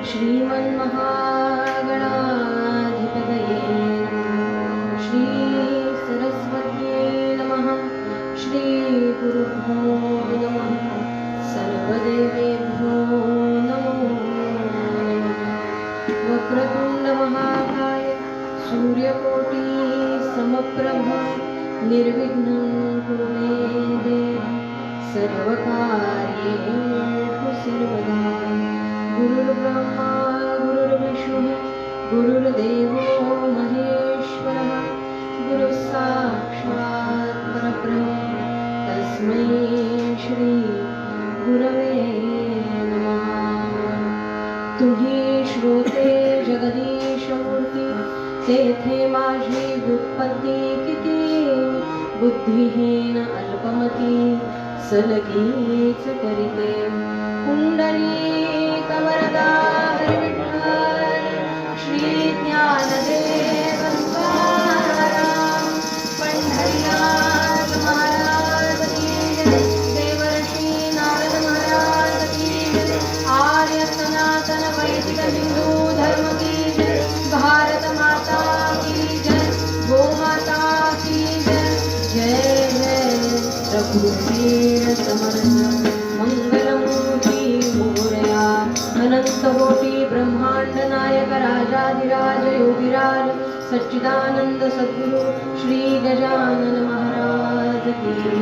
श्रीमन्महागणाधिपतये नमः। श्री सरस्वत्यै नमः। श्री गुरुभ्यो नमः। सर्वदेवेभ्यो नमो नमः। वक्रतुण्ड महाकाय सूर्यकोटि समप्रभ निर्विघ्नं कुरु मे देव सर्वकार्येषु सर्वदा। गुरुर्ब्रह्मा गुरुर्विष्णुः गुरुर्देवो महेश्वरः गुरुः साक्षात् परब्रह्म तस्मै श्री गुरवे नमः। तुही श्रोते जगदीश मूर्ती तेथे माझी व्युत्पत्ती किती बुद्धिहीन अल्पमती सलगीच करीते पुंडरीक वरदा हरी विठ्ठल श्री ज्ञानदेव तुकाराम पंढरीनाथ महाराज की जय। देवर्षी नारद महाराज की जय। आर्य सनातन वैदिक हिंदू धर्म की जय। भारत माता की जय। गो माता की जय। जय जय रघुवीर समर्थ मंगलमूर्ति मोरया। अनंत कोटि ब्रह्मांड नायक राजाधिराज योगिराज सच्चिदानंद सद्गुरु श्री गजानन महाराज की जय।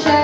शरण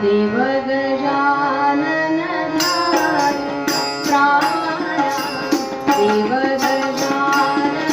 देव गजानन ध्याये प्राण्या देव गजानन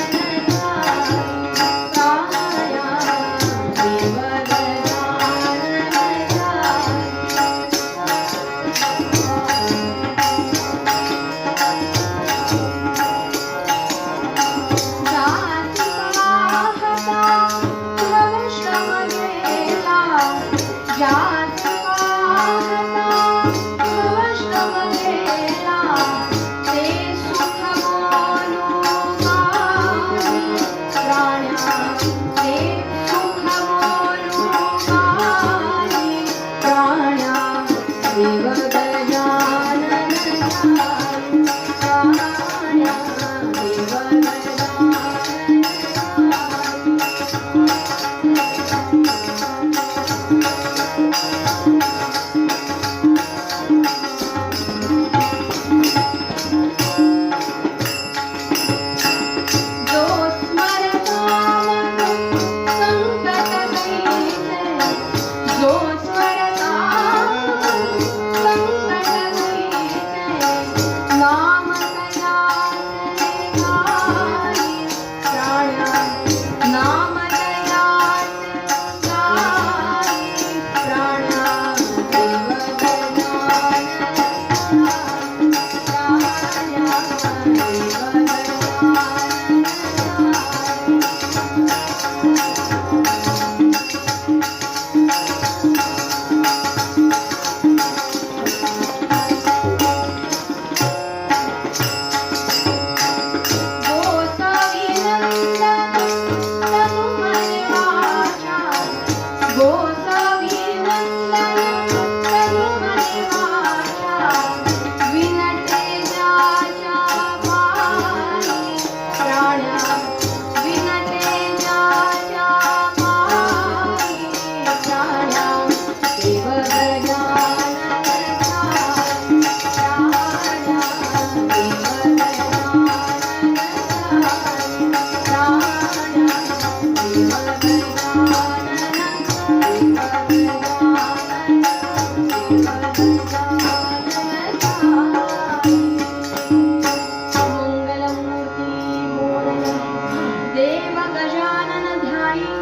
ध्याये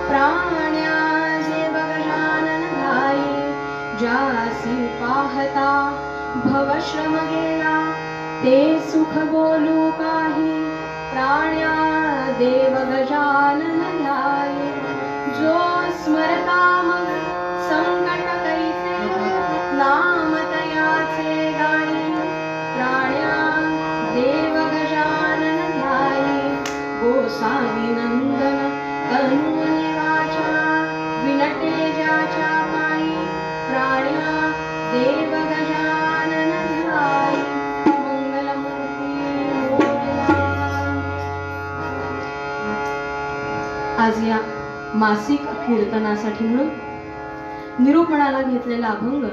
प्राण्या देव गजानन ज्यासी पाहता भवश्रम गेला ते सुख बोलू काही प्राण्या देव गजानन ध्याये जो स्मरता मग संकट कैसे नाम तयाचे गाणी प्राण्या देव गजानन ध्याये गोसावी नंदन तनु निवाचा विनटे ज्याच्या पायी प्राण्या देव गजानन ध्याये मंगलमूर्ती मोरया. आज या मासिक कीर्तनासाठी म्हणून निरूपणाला घेतलेला अभंग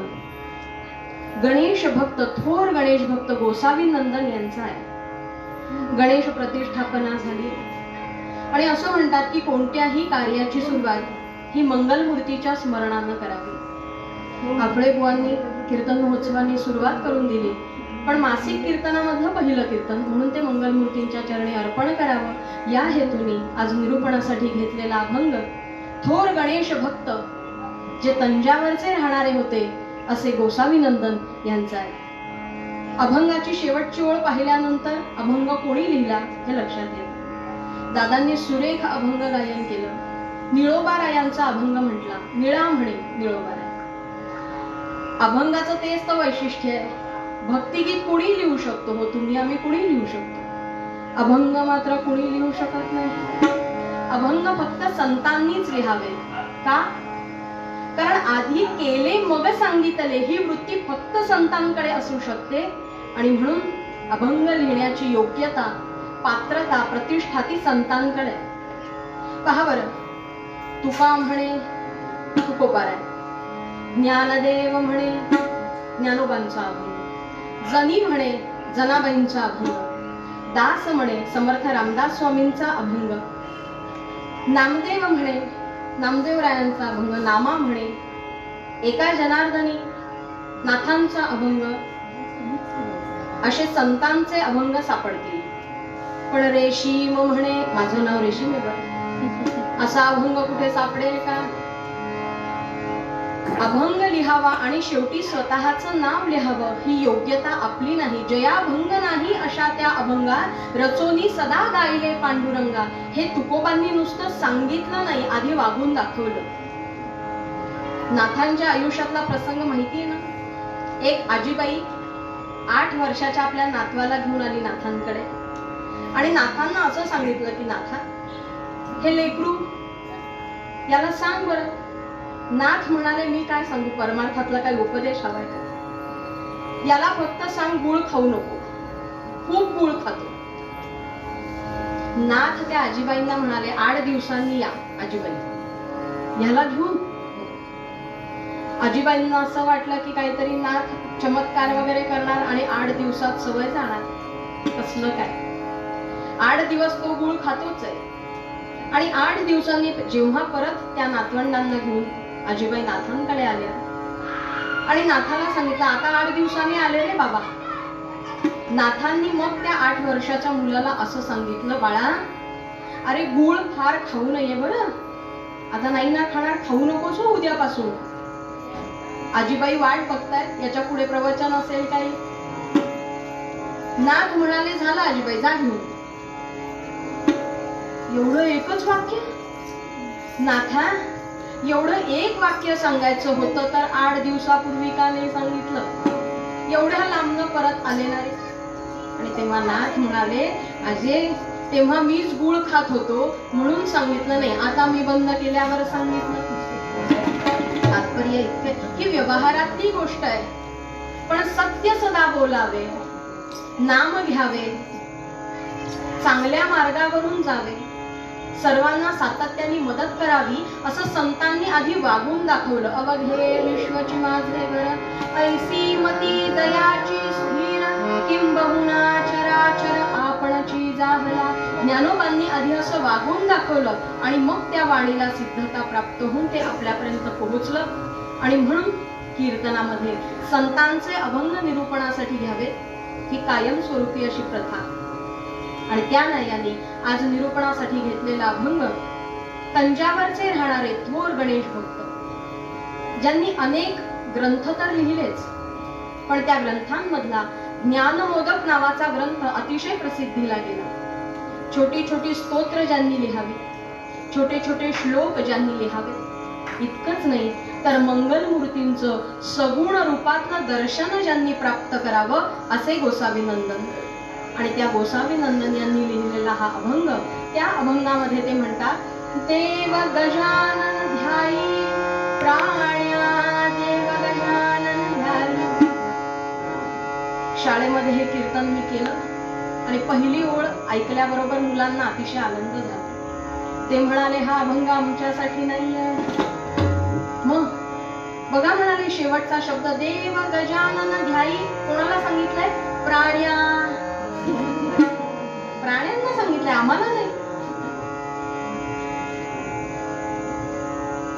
गणेश भक्त थोर गणेश भक्त गोसावी नंदन यांचा आहे. गणेश प्रतिष्ठापना झाली आणि असं म्हणतात की कोणत्याही कार्याची सुरुवात ही मंगलमूर्तीच्या स्मरणानं करावी. आपळे बुवांनी कीर्तन महोत्सवानी सुरुवात करून दिली, पण मासिक कीर्तनामधलं पहिलं कीर्तन म्हणून ते मंगलमूर्तींच्या चरणी अर्पण करावं या हेतूने आज निरूपणासाठी घेतलेला अभंग थोर गणेश भक्त जे तंजावरचे राहणारे होते असे गोसावी नंदन यांचा आहे. अभंगाची शेवटची ओळ पाहिल्यानंतर अभंग कोणी लिहिला हे लक्षात येईल. दादांनी सुरेख अभंग गायन केलं. निळोबारायांचा अभंग म्हटला. निळा म्हणे निळोबाराय. अभंगाचं तेच तर वैशिष्ट्य आहे. भक्तिगीत कुणी लिहू शकतो, हो तुम्ही आम्ही कुणी लिहू शकतो. अभंग मात्र कुणी लिहू शकत नाही. अभंग फक्त संतांनीच लिहावे. का? कारण आधी केले मग सांगितले ही वृत्ती फक्त संतांकडे असू शकते आणि म्हणून अभंग लिहिण्याची योग्यता, पात्रता, प्रतिष्ठा ती संतांकडे. पहा बरं, तुका म्हणे तुकोबाराय, ज्ञानदेव म्हणे ज्ञानोबांचा अभंग, जनी म्हणे जनाबाईंचा अभंग, दास म्हणे समर्थ रामदास स्वामींचा अभंग, नामदेव म्हणे नामदेवरायांचा अभंग, नामा म्हणे एका जनार्दनी नाथांचा अभंग, असे संतांचे अभंग सापडतील. पण रेशीम म्हणे, माझं नाव रेशीम आहे बरं, असा अभंग कुठे सापडेल का? अभंग लिहावा आणि शेवटी स्वतःचं नाव लिहावं ही योग्यता आपली नाही. जयाभंग नाही अशा त्या अभंगात रचोनी सदा गायले पांडुरंगा, हे तुकोबांनी नुसतं सांगितलं नाही, आधी वागून दाखवलं. नाथांच्या आयुष्यातला प्रसंग माहिती आहे ना? एक आजीबाई 8 वर्षाच्या आपल्या नातवाला घेऊन आली नाथांकडे आणि नाथांना असं सांगितलं की नाथा, हे लेकरू याला सांग बरं. नाथ म्हणाले, मी काय सांगू, परमार्थातला काय उपदेश हवाय का? याला फक्त सांग गुळ खाऊ नको, खूप गुळ खातो. नाथ त्या आजीबाईंना म्हणाले, 8 दिवसांनी या आजीबाई, ह्याला घेऊन. आजीबाईंना असं वाटलं की काहीतरी नाथ चमत्कार वगैरे करणार आणि 8 दिवसात सवय जाणार. कसलं काय, 8 दिवस तो गुळ खातोच आहे. आणि 8 दिवसांनी जेव्हा परत त्या नातवंडांना घेऊन आजीबाई नाथांकडे आल्या आणि नाथाला सांगितलं, आता 8 दिवसांनी आले रे बाबा. नाथांनी मग त्या 8 वर्षाच्या मुलाला असं सांगितलं, बाळा अरे गुळ फार खाऊ नये बरं, आता नाही ना खाणार, खाऊ नकोस हो उद्यापासून. आजीबाई वाट बघतायत याच्या पुढे प्रवचन असेल काही. नाथ म्हणाले, झालं आजीबाई, जा घेऊन. एवढं एकच वाक्य? नाथा, एवढं एक वाक्य सांगायचं होतं तर 8 दिवसापूर्वी का नाही सांगितलं? एवढ्या लांबनं परत आले नाही. आणि तेव्हा नाथ म्हणाले, अजे तेव्हा मीच गुळ खात होतो म्हणून सांगितलं नाही, आता मी बंद केल्यावर सांगितलं. तात्पर्य इतके, ही व्यवहारातली गोष्ट आहे. पण सत्य सदा बोलावे, नाम घ्यावे, चांगल्या मार्गावरून जावे, सर्वांना सातत्याने मदत करावी, असं संतांनी आधी वागून दाखवलं. अवघे विश्वची माझे घर, ऐसी मती दयाची स्थिर, किंबहुना चराचर आपणची जाहला. ज्ञानोबांनी आधी असं वागून दाखवलं आणि मग त्या वाणीला सिद्धता प्राप्त होऊन ते आपल्यापर्यंत पोहोचलं. आणि म्हणून कीर्तनामध्ये संतांचे अभंग निरूपणासाठी घ्यावे ही कायमस्वरूपी अशी प्रथा. आणि त्या न्यायाने आज निरूपणासाठी घेतलेला अभंग तंजावरचे राहणारे थोर गणेश भक्त, ज्यांनी अनेक ग्रंथ तर लिहिलेच, पण त्या ग्रंथांमधला ज्ञानमोदक नावाचा ग्रंथ अतिशय प्रसिद्धीला गेला. छोटी छोटी स्तोत्र ज्यांनी लिहावी, छोटे छोटे श्लोक ज्यांनी लिहावे, इतकंच नाही तर मंगलमूर्तींचं सगुण रूपातलं दर्शन ज्यांनी प्राप्त करावं, असे गोसावी नंदन. आणि त्या गोसावी नंदन यांनी लिहिलेला हा अभंग, त्या अभंगामध्ये ते म्हणतात, देव गजानन ध्यायी प्राण्या, देव गजानन ध्यायी. शाळेमध्ये हे कीर्तन मी केलं आणि पहिली ओळ ऐकल्याबरोबर मुलांना अतिशय आनंद झाला. ते म्हणाले, हा अभंग आमच्यासाठी नाहीये. मग बघा म्हणाले शेवटचा शब्द, देव गजानन ध्यायी, कोणाला सांगितलंय? प्राण्या, प्राण्यांना सांगितलंय, आम्हाला नाही.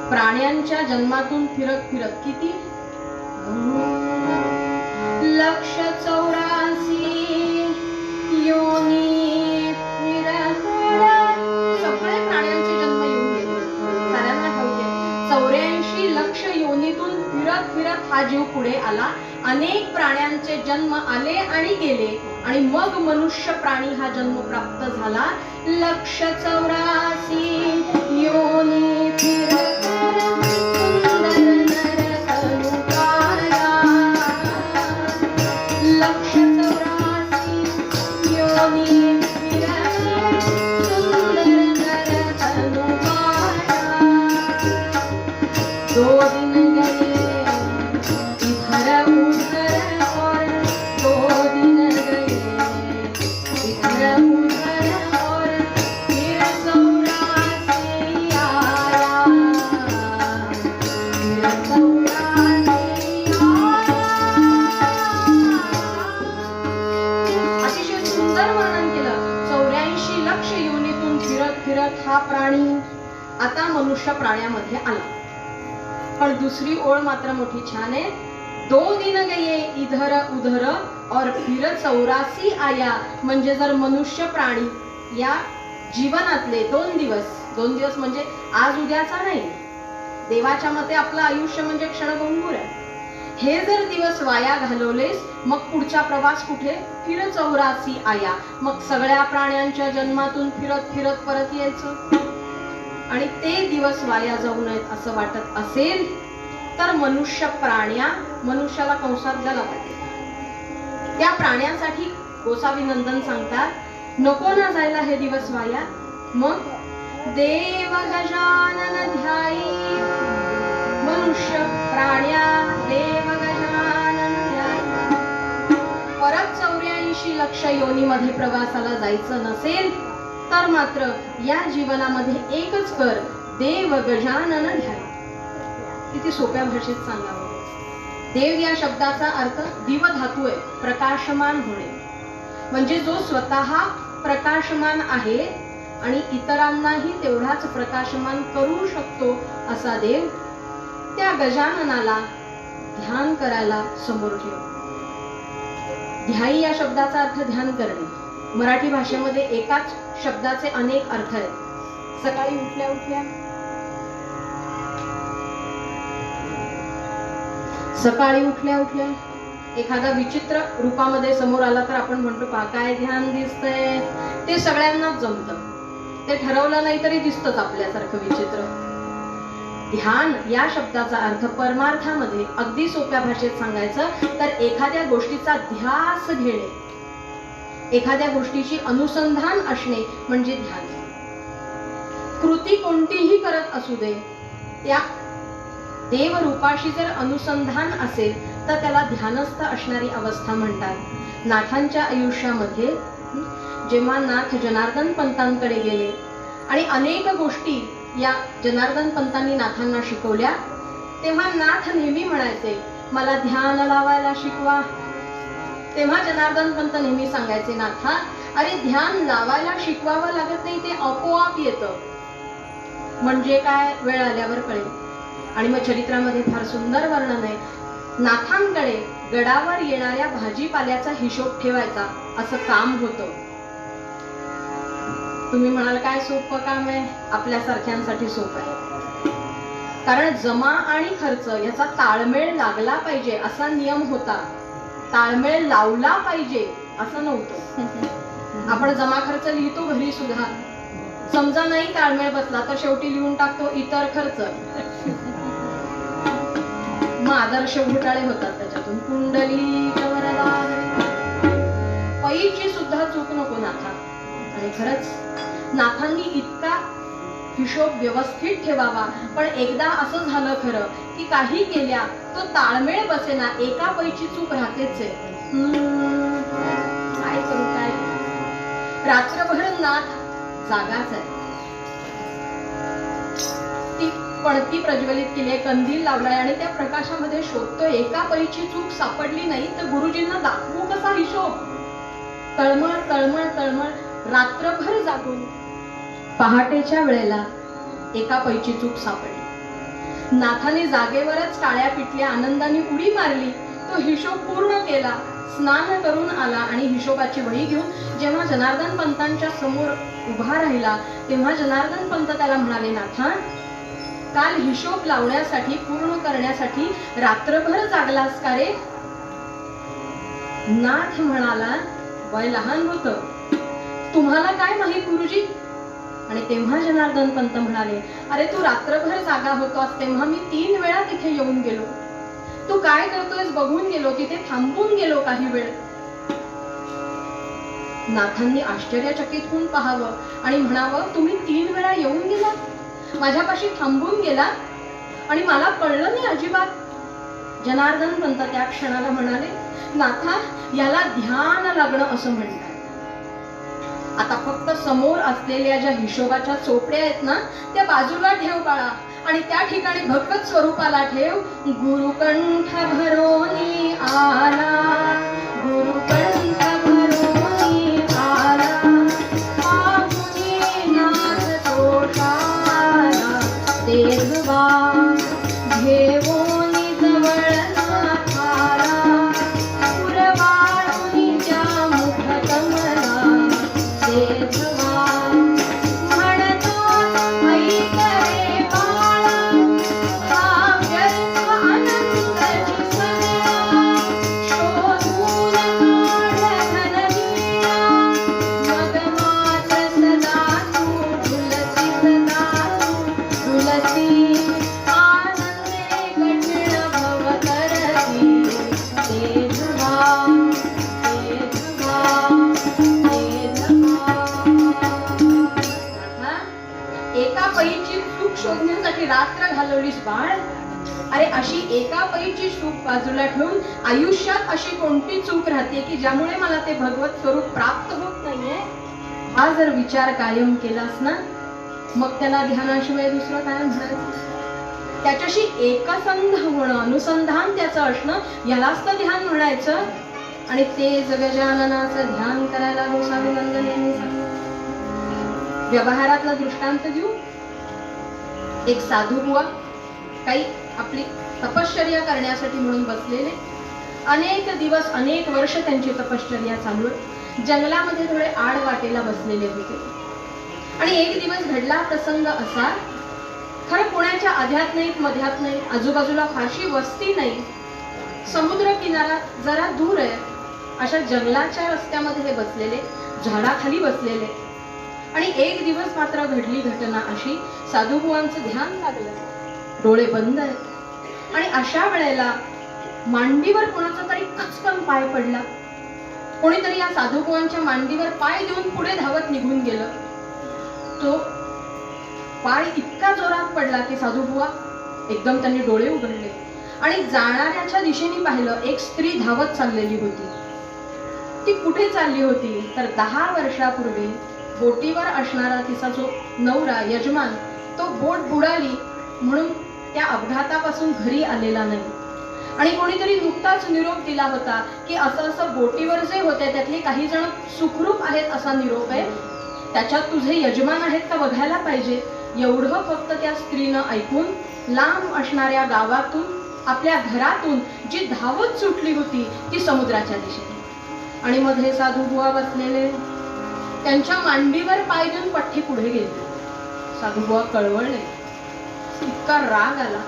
प्राण्यांच्या जन्मातून फिरत फिरत किती 184 योनी फिरत, सगळे प्राण्यांचे जन्म येऊन गेले. साऱ्यांना ठाऊक आहे, 84 लक्ष योनीतून फिरत फिरत हा जीव पुढे आला. अनेक प्राण्यांचे जन्म आले आणि गेले आणि मग मनुष्य प्राणी हा जन्म प्राप्त झाला. 184 योनी फिरत, सुंदर नर तनुकारा. 184 योनी फिरत, सुंदर नर तनुकारा. 2 दिन गए इधर उधर और 2 दिन गए इधर उधर और फिर 84 आया, फिर 84 आया. अतिशय सुंदर वर्णन केलं. 84 लक्ष योनीतून फिरत फिरत हा प्राणी आता मनुष्य प्राण्यामध्ये आला. पण दुसरी ओळ मात्र मोठी छान आहे. 2 दिन गये इधर उधर और फिर 84 आया. म्हणजे जर मनुष्य प्राणी या जीवनातले 2 दिवस म्हणजे आज उद्याचा नाही, देवाच्या मते आपलं आयुष्य म्हणजे क्षणभंगूर आहे. हे जर दिवस वाया घालवलेस मग पुढचा प्रवास कुठे? फिर 84 आया. मग सगळ्या प्राण्यांच्या जन्मातून फिरत फिरत परत यायचं. आणि ते दिवस वाया जाऊ नयेत असं वाटत असेल तर मनुष्याला कंसात द्यायला पाहिजे. त्या प्राण्यांसाठी गोसावी नंदन सांगतात, नको ना जायला हे दिवस वाया. मग देव गजानन ध्यायी मनुष्य प्राण्या देव गजानन ध्यायी. परत 84 लक्ष योनीमध्ये प्रवासाला जायचं नसेल तर मात्र या जीवनामध्ये एकच कर, देव गजानन ध्यायी. किती सोप्या भाषेत सांगावं. देव या शब्दाचा अर्थ दिव धातू आहे, प्रकाशमान होणे. म्हणजे जो स्वतः प्रकाशमान आहे आणि इतरांनाही तेवढाच प्रकाशमान करू शकतो असा देव, त्या गजाननाला ध्यान करायला समोर ठेव. ध्यायी या शब्दाचा अर्थ ध्यान करणे. मराठी भाषेमध्ये एकाच शब्दाचे अनेक अर्थ आहेत. सकाळी उठल्या उठल्या एखादा विचित्र रूपामध्ये समोर आला तर आपण म्हणतो पहा काय ध्यान दिसतंय. ते सगळ्यांनाच जमतं, ते ठरवलं नाही तरी दिसतंच आपल्यासारखं विचित्र. ध्यान या शब्दाचा अर्थ परमार्थामध्ये अगदी सोप्या भाषेत सांगायचं तर एखाद्या गोष्टीचा ध्यास घेणे, एखाद्या गोष्टीची अनुसंधान असणे म्हणजे ध्यान. कृती कोणतीही करत असू दे, त्या देवरूपाशी जर अनुसंधान असेल तर त्याला ध्यानस्थ असणारी अवस्था म्हणतात. नाथांच्या आयुष्यामध्ये जेव्हा नाथ जनार्दन पंतांकडे गेले आणि अनेक गोष्टी या जनार्दन पंतांनी नाथांना शिकवल्या, तेव्हा नाथ नेहमी म्हणायचे मला ध्यान लावायला शिकवा. तेव्हा जनार्दन पंत नेहमी सांगायचे नाथा, अरे ध्यान लावायला शिकवावं लागत नाही, ते आपोआप येतं. म्हणजे काय? वेळ आल्यावर कळेल. आणि मग चरित्रामध्ये फार सुंदर वर्णन आहे. नाथांकडे गडावर येणाऱ्या भाजीपाल्याचा हिशोब ठेवायचा असं काम होतं. तुम्ही म्हणाल काय सोपं काम आहे? आपल्यासारख्यांसाठी सोपं आहे. कारण जमा आणि खर्च याचा ताळमेळ लागला पाहिजे असा नियम होता. ताळमेळ लावला पाहिजे असं नव्हतं. आपण जमा खर्च लिहितो घरी सुद्धा, समजा नाही ताळमेळ बसला तर शेवटी लिहून टाकतो इतर खर्च. मग आदर्श घोटाळे होतात त्याच्यातून. कुंडली पैची सुद्धा चूक नको नाथा. आणि खरंच नाथांनी इतका हिशोब व्यवस्थित ठेवावा. पण एकदा असं झालं खरं की काही केल्या तो ताळमेळ बसेना, एका पैची चूक राहतेच आहे. काय करू काय? रात्रभर नाथ जागाच आहे. ती पणती प्रज्वलित केली आहे, कंदील लावलाय आणि त्या प्रकाशामध्ये शोधतोय. एका पैची चूक सापडली नाही तर गुरुजींना दाखवू कसा हिशोब? तळमळ तळमळ तळमळ रात्रभर जागून पहाटेच्या वेळेला एका पैची चूक सापडली. नाथाने जागेवरच टाळ्या पिटल्या, आनंदाने उडी मारली. तो हिशोब पूर्ण केला, स्नान करून आला आणि हिशोबाची वही घेऊन जेव्हा जनार्दन पंतांच्या समोर उभा राहिला तेव्हा जनार्दन पंत त्याला म्हणाले, नाथा काल हिशोब लावण्यासाठी पूर्ण करण्यासाठी रात्रभर जागलास का रे? नाथ म्हणाला, वय लहान होतं, तुम्हाला काय माहित गुरुजी? आणि तेव्हा जनार्दन पंत म्हणाले, अरे तू रात्रभर जागा होतास तेव्हा मी 3 वेळा तिथे येऊन गेलो. तू काय करतोयस बघून गेलो, तिथे थांबून गेलो काही वेळ. नाथांनी आश्चर्यचकित होऊन पाहावं आणि म्हणावं, तुम्ही 3 वेळा येऊन गेला, माझ्यापाशी थांबून गेला आणि मला कळलं नाही अजिबात. जनार्दन पंत त्या क्षणाला म्हणाले, नाथा याला ध्यान लागणं असं म्हणतात. आता फक्त समोर असलेल्या ज्या हिशोबाच्या चोपड्या आहेत ना त्या बाजूला ठेव बाळा आणि त्या ठिकाणी भगवत स्वरूपाला ठेव. गुरुकंठ भरोनी आला, गुरुकंठ भरोनी आला, पाहुणी नाथ तोषाला, देवा घेऊनी जवळना थारा पुरवाळुनीच्या मुख कमला देधवा म्हणतो ऐक रे बाळा हा व्यर्थ आनंदाची सगळा शोधून काढ धनवीरा मग मात्र सदा तू झुलती सदा तू झुलती आनंदे कठीण भव करती देधवा हा? एका पईची चूक शोधण्यासाठी रात्र घालवलीस बाळ. अरे अशी एका पईची चूक बाजूला ठेवून आयुष्यात अशी कोणती चूक राहते की ज्यामुळे मला ते भगवत स्वरूप प्राप्त होत नाहीये. हा जर विचार कायम केलास ना मग त्याला ध्यानाशिवाय दुसरं काय म्हणायचं. त्याच्याशी एकसंध होणं अनुसंधान त्याचं असणं यालाच तर ध्यान म्हणायचं. आणि ते जगजाननाचं ध्यान करायला गोसावी नंदन यांनी सांगितलं. व्यवहारातला दृष्टांत देऊ. एक साधू बुवा काही आपली तपश्चर्या करण्यासाठी म्हणून बसलेले. अनेक दिवस अनेक वर्ष त्यांची तपश्चर्या चालू आहे. जंगलामध्ये थोडे आड वाटेला बसलेले होते. आणि एक दिवस घडला प्रसंग असा. खरं पुण्याच्या आध्यात नाही मध्यात नाही आजूबाजूला फारशी वस्ती नाही. समुद्र किनारा जरा दूर आहे. अशा जंगलाच्या रस्त्यामध्ये हे बसलेले झाडाखाली बसलेले. आणि एक दिवस मात्र घडली घटना अशी. साधूबुवांचं ध्यान लागलं. डोळे बंद आहेत. आणि अशा वेळेला मांडीवर कोणाचा तरी कचकन पाय पडला. कोणीतरी या साधूबुवांच्या मांडीवर पाय देऊन पुढे धावत निघून गेलं. तो पाय इतका जोरात पडला की साधूबुवा एकदम त्यांनी डोळे उघडले आणि जाणाऱ्याच्या दिशेने पाहिलं. एक स्त्री धावत चाललेली होती. ती कुठे चालली होती तर 10 वर्षापूर्वी बोटीवर असणारा तिचा जो नवरा यजमान तो बोट बुडाली म्हणून त्या अपघातापासून घरी आलेला नाही. आणि कोणीतरी नुकताच निरोप दिला होता की असं असं बोटीवर जे होते त्यातले काही जण सुखरूप आहेत असा निरोप आहे. त्याच्यात तुझे यजमान आहेत का बघायला पाहिजे. एवढं फक्त त्या स्त्रीनं ऐकून लांब असणाऱ्या गावातून आपल्या घरातून जी धावत सुटली होती ती समुद्राच्या दिशेने. आणि मध्ये साधू बुवा बसलेले त्यांच्या मांडीवर पाय देऊन पठ्ठी पुढे गेले. साधू बुवा कळवळले. इतका राग आला.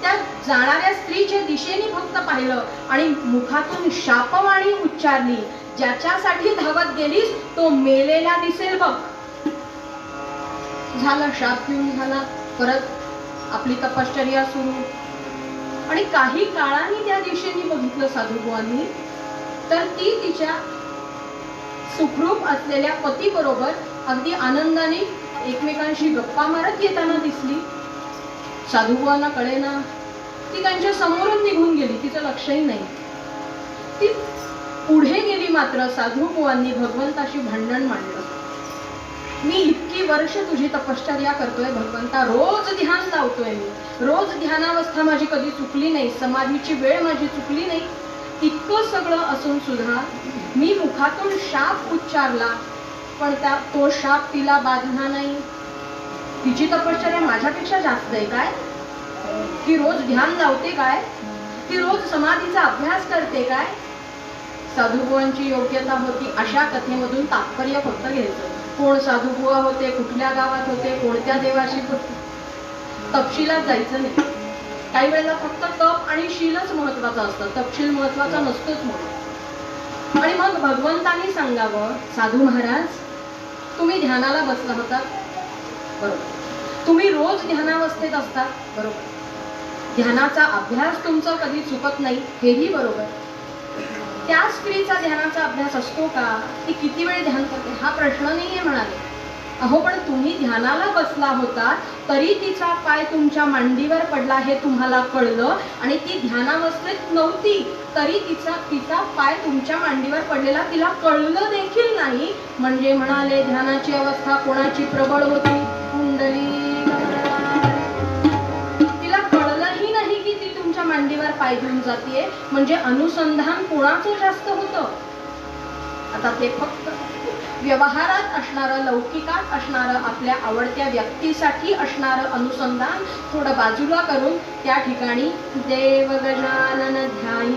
त्या जाणाऱ्या स्त्रीच्या दिशेने फक्त पाहिलं आणि मुखातून शापवाणी उच्चारली. ज्याच्यासाठी धावत गेलीस तो मेलेला दिसेल बघ. झाला शाप पिऊन झाला. परत आपली तपश्चर्या सुरू. आणि काही काळाने त्या दिशेने बघितलं साधूबुवांनी तर ती तिच्या सुखरूप असलेल्या पती बरोबर अगदी आनंदाने एकमेकांशी गप्पा मारत येताना दिसली. साधूबुवांना कळेना. ती त्यांच्या समोरून निघून गेली. तिचं लक्षही नाही. ती पुढे गेली. मात्र साधूबुवांनी भगवंताशी भांडण मांडलं. मी इतकी वर्ष तुझी तपश्चर्या करतोय भगवंता. रोज ध्यान लावतोय मी. रोज ध्यानावस्था माझी कधी चुकली नाही. समाधीची वेळ माझी चुकली नाही. इतकं सगळं असून सुद्धा मी मुखातून शाप उच्चारला पण तो शाप तिला बाधला नाही. तिची तपश्चर्या माझ्यापेक्षा जास्त आहे काय. ती रोज ध्यान लावते काय. ती रोज समाधीचा अभ्यास करते काय. साधूबुवांची योग्यता होती अशा कथेमधून तात्पर्य फक्त घ्यायचं. कोण साधूबुवा होते, कुठल्या गावात होते, कोणत्या देवाशी होते, तपशिलात जायचं नाही. काही वेळेला फक्त तप आणि शीलच महत्वाचं असतं. तपशील महत्वाचा नसतोच म्हणून. आणि मग भगवंतानी सांगावं साधू महाराज तुम्ही ध्यानाला बसला होतात बरोबर. तुम्ही रोज ध्यानावस्थेत असतात बरोबर. ध्यानाचा अभ्यास तुमचा कधी चुकत नाही हेही बरोबर. त्या स्त्रीचा ध्यानाचा अभ्यास असतो का. ती किती वेळ ध्यान करते हा प्रश्न नाहीये म्हणाले. अहो पण तुम्ही ध्यानाला बसला होता तरी तिचा पाय तुमच्या मांडीवर पडला हे तुम्हाला कळलं आणि ती ध्यानावस्थेत नव्हती तरी तिचा पाय तुमच्या मांडीवर पडलेला तिला कळलं देखील नाही. म्हणजे म्हणाले ध्यानाची अवस्था कोणाची प्रबळ होती. कुंडली. तिला कळलंही नाही की ती तुमच्या मांडीवर पाय घेऊन जातीये. म्हणजे अनुसंधान कोणाचं जास्त होतं. आता ते फक्त व्यवहारात असणारं, लौकिकात असणारं, आपल्या आवडत्या व्यक्तीसाठी असणारं अनुसंधान थोडं बाजूला करून त्या ठिकाणी देव गजानन ध्यायी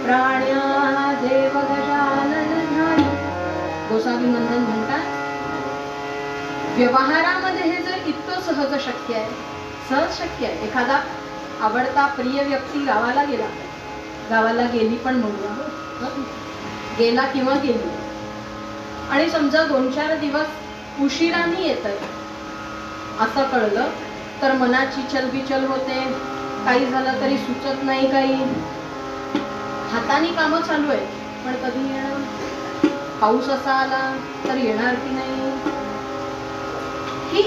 प्राण्या देव गजानन ध्यायी गोसावी नंदन म्हणतात. व्यवहारामध्ये हे जर इतकं सहज शक्य आहे, सहज शक्य आहे. एखादा आवडता प्रिय व्यक्ती गावाला गेला, गावाला गेली पण म्हणूया, गेला किंवा गेली, आणि समजा 2-4 दिवस उशिराने येत असं कळलं तर मनाची चलबिचल होते. काही झालं तरी सुचत नाही, काही हाताने कामं चालू आहे पण कधी येणार, पाऊस असा आला तर येणार की नाही, ही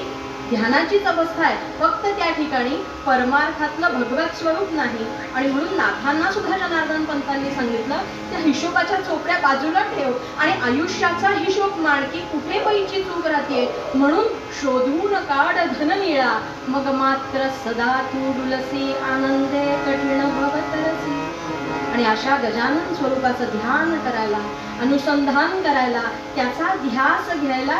ध्यानाचीच अवस्था आहे. फक्त त्या ठिकाणी परमार्थातलं भगवत स्वरूप नाही. आणि म्हणून नाथांना सुद्धा जनार्दन पंतांनी सांगितलं त्या हिशोबाच्या चोपड्या बाजूला ठेव आणि आयुष्याचा हिशोब मांड की कुठे पैची चूक राहते. म्हणून शोधून काढ धन निळा मग मात्र सदा तू डुलसी आनंदे कठीण भवतरसी. आणि अशा गजानन स्वरूपाचं ध्यान करायला, अनुसंधान करायला, त्याचा ध्यास घ्यायला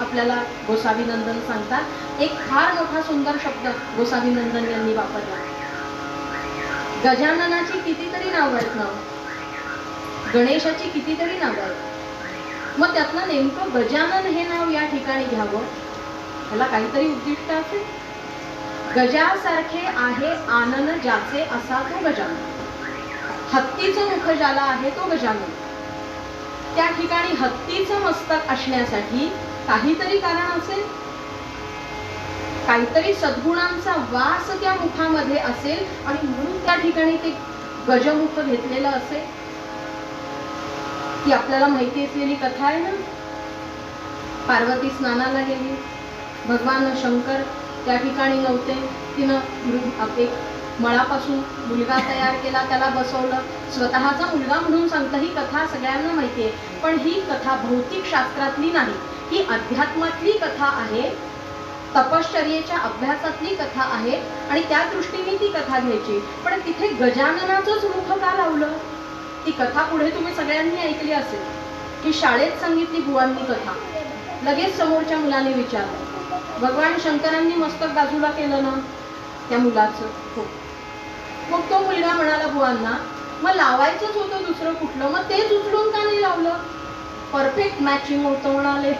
आपल्याला गोसावी नंदन सांगतात. एक फार मोठा सुंदर शब्द गोसावी नंदन यांनी वापरला. गजाननाची कितीतरी नावं आहेत ना, गणेशाची कितीतरी नावं आहेत. मग त्यातनं नेमकं गजानन हे नाव या ठिकाणी घ्यावं, त्याला काहीतरी उद्दिष्ट असेल. गजासारखे आहे आनन ज्याचे असा तो गजानन. हत्तीचं मुख ज्याला आहे तो गजानन. त्या ठिकाणी हत्तीचं मस्तक असण्यासाठी काहीतरी कारण असेल, काहीतरी सद्गुणांचा वास त्या मुखामध्ये असेल आणि म्हणून त्या ठिकाणी ते गजमुख घेतलेलं असेल. ती आपल्याला माहिती असलेली कथा आहे ना. पार्वती स्नानाला गेली, भगवान शंकर त्या ठिकाणी नव्हते, तिनं एक मळापासून मुलगा तयार केला, त्याला बसवलं, स्वतःचा मुलगा म्हणून सांगतं. ही कथा सगळ्यांना माहिती आहे, पण ही कथा भौतिक शास्त्रातली नाही, ही अध्यात्मातली कथा आहे, तपश्चर्येच्या अभ्यासातली कथा आहे आणि त्या दृष्टीने ती कथा घ्यायची. पण तिथे गजाननाचंच मुख का लावलं? ती कथा पुढे तुम्ही सगळ्यांनी ऐकली असेल की शाळेत सांगितली बुवांनी कथा. लगेच समोरच्या मुलाने विचारलं, भगवान शंकरांनी मस्तक बाजूला केलं ना त्या मुलाचं. हो. मग तो मुलगा म्हणाला बुवांना, मग लावायचंच होतं दुसरं कुठलं, मग तेच उचलून का नाही लावलं? परफेक्ट मॅचिंग होतं म्हणाले.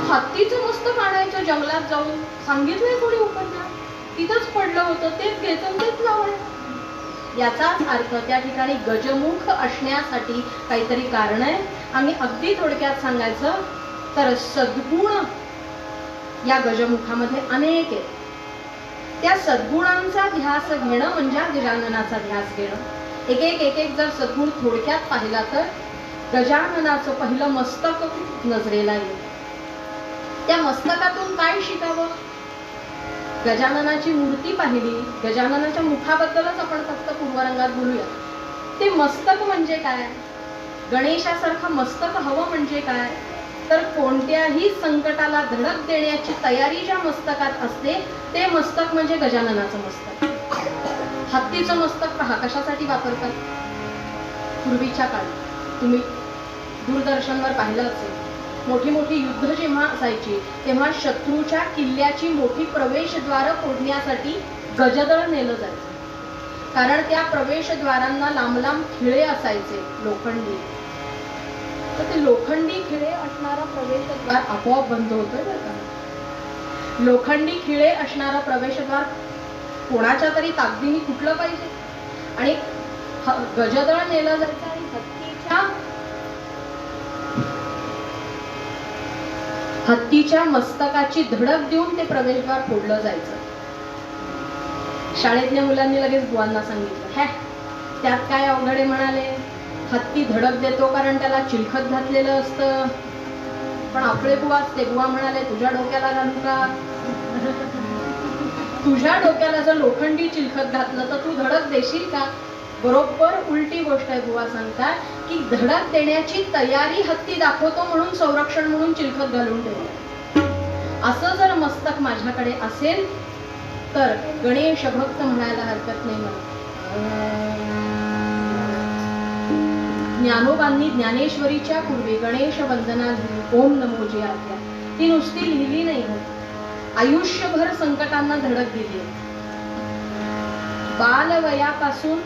हत्तीचं मस्तक आणायचं जंगलात जाऊन, सांगितलंय कोणी उपन्यास, तिथंच पडलं होतं, तेच घ्यायचं तेच लावायचं. याचाच अर्थ त्या ठिकाणी गजमुख असण्यासाठी काहीतरी कारण आहे. आम्ही अगदी थोडक्यात सांगायचं तर सद्गुण या गजमुखामध्ये अनेक आहेत. त्या सद्गुणांचा ध्यास घेणं म्हणजे गजाननाचा ध्यास घेणं. एक जर सद्गुण थोडक्यात पाहिला तर गजाननाचं पहिलं मस्तक नजरेला येईल. त्या मस्तकातून काय शिकावं? गजाननाची मूर्ती पाहिली, गजाननाच्या मुखाबद्दलच आपण फक्त पूर्वरंगात बोलूया. ते मस्तक म्हणजे काय? गणेशासारखं मस्तक हवं म्हणजे काय? तर कोणत्याही संकटाला धडक देण्याची तयारी ज्या मस्तकात असते ते मस्तक म्हणजे गजाननाचं मस्तक. हत्तीचं मस्तक पहा कशासाठी वापरतात. पूर्वीच्या काळी तुम्ही दूरदर्शनवर पाहिलं असेल, मोठी मोठी युद्ध जेव्हा असायची तेव्हा शत्रूच्या किल्ल्याची मोठी प्रवेशद्वार फोडण्यासाठी गजदळ नेलं जायचं. कारण त्या प्रवेशद्वारांना लांब लांब खिळे असायचे लोखंडी. तर ते लोखंडी खिळे असणारा प्रवेशद्वार आपोआप बंद होतोय बरं का. लोखंडी खिळे असणारा प्रवेशद्वार कोणाच्या तरी ताकदीने कुठलं पाहिजे आणि गजदळ नेलं जायचं आणि हत्तीच्या मस्तकाची धडक देऊन ते प्रवेशद्वार फोडलं जायचं. शाळेतल्या मुलांनी लगेच बुवांना सांगितलं, हे त्यात काय अवघडे म्हणाले, हत्ती धडक देतो कारण त्याला चिलखत घातलेलं असतं. पण आपले बुवाच ते बुवा म्हणाले, तुझ्या डोक्याला घालू का? तुझ्या डोक्याला जर लोखंडी चिलखत घातलं तर तू धडक देशील का? बरोबर उलटी गोष्ट आहे. बुवा सांगतात की धडक देण्याची तयारी हत्ती दाखवतो म्हणून संरक्षण म्हणून चिलखत घालून ठेवलं. असं जर मस्तक माझ्याकडे असेल तर गणेश भक्त म्हणायला हरकत नाही. मला ज्ञानोबांनी ज्ञानेश्वरीच्या पूर्वी गणेश वंदना लिहिली, ओम नमोजी आज्ञा. ती नुसती लिहिली नाही होत, आयुष्यभर संकटांना धडक दिली. बालवयापासून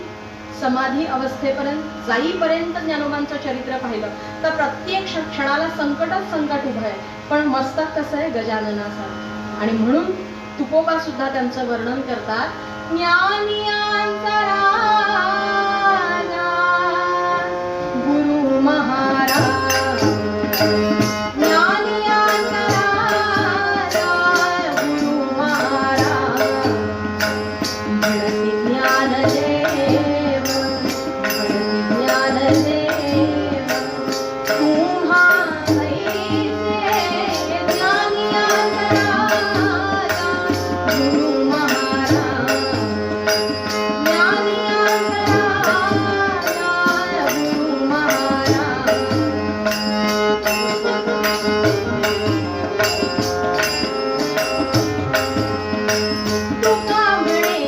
समाधी अवस्थेपर्यंत जाईपर्यंत ज्ञानोबांचं चरित्र पाहिलं तर प्रत्येक क्षणाला संकटच संकट उभं आहे, पण मस्तक कसं आहे गजाननासारखं. आणि म्हणून तुकोबा सुद्धा त्यांचं वर्णन करतात, ज्ञानियांचा राजा गुरु महाराज, ज्ञानियांचा राजा गुरु महाराज, घडती ज्ञानदेव, घडती ज्ञानदेव, तुम्हा ऐसे ज्ञानियांचा राजा गुरु महाराज, ज्ञानियांचा राजा गुरु महाराज. तुका म्हणे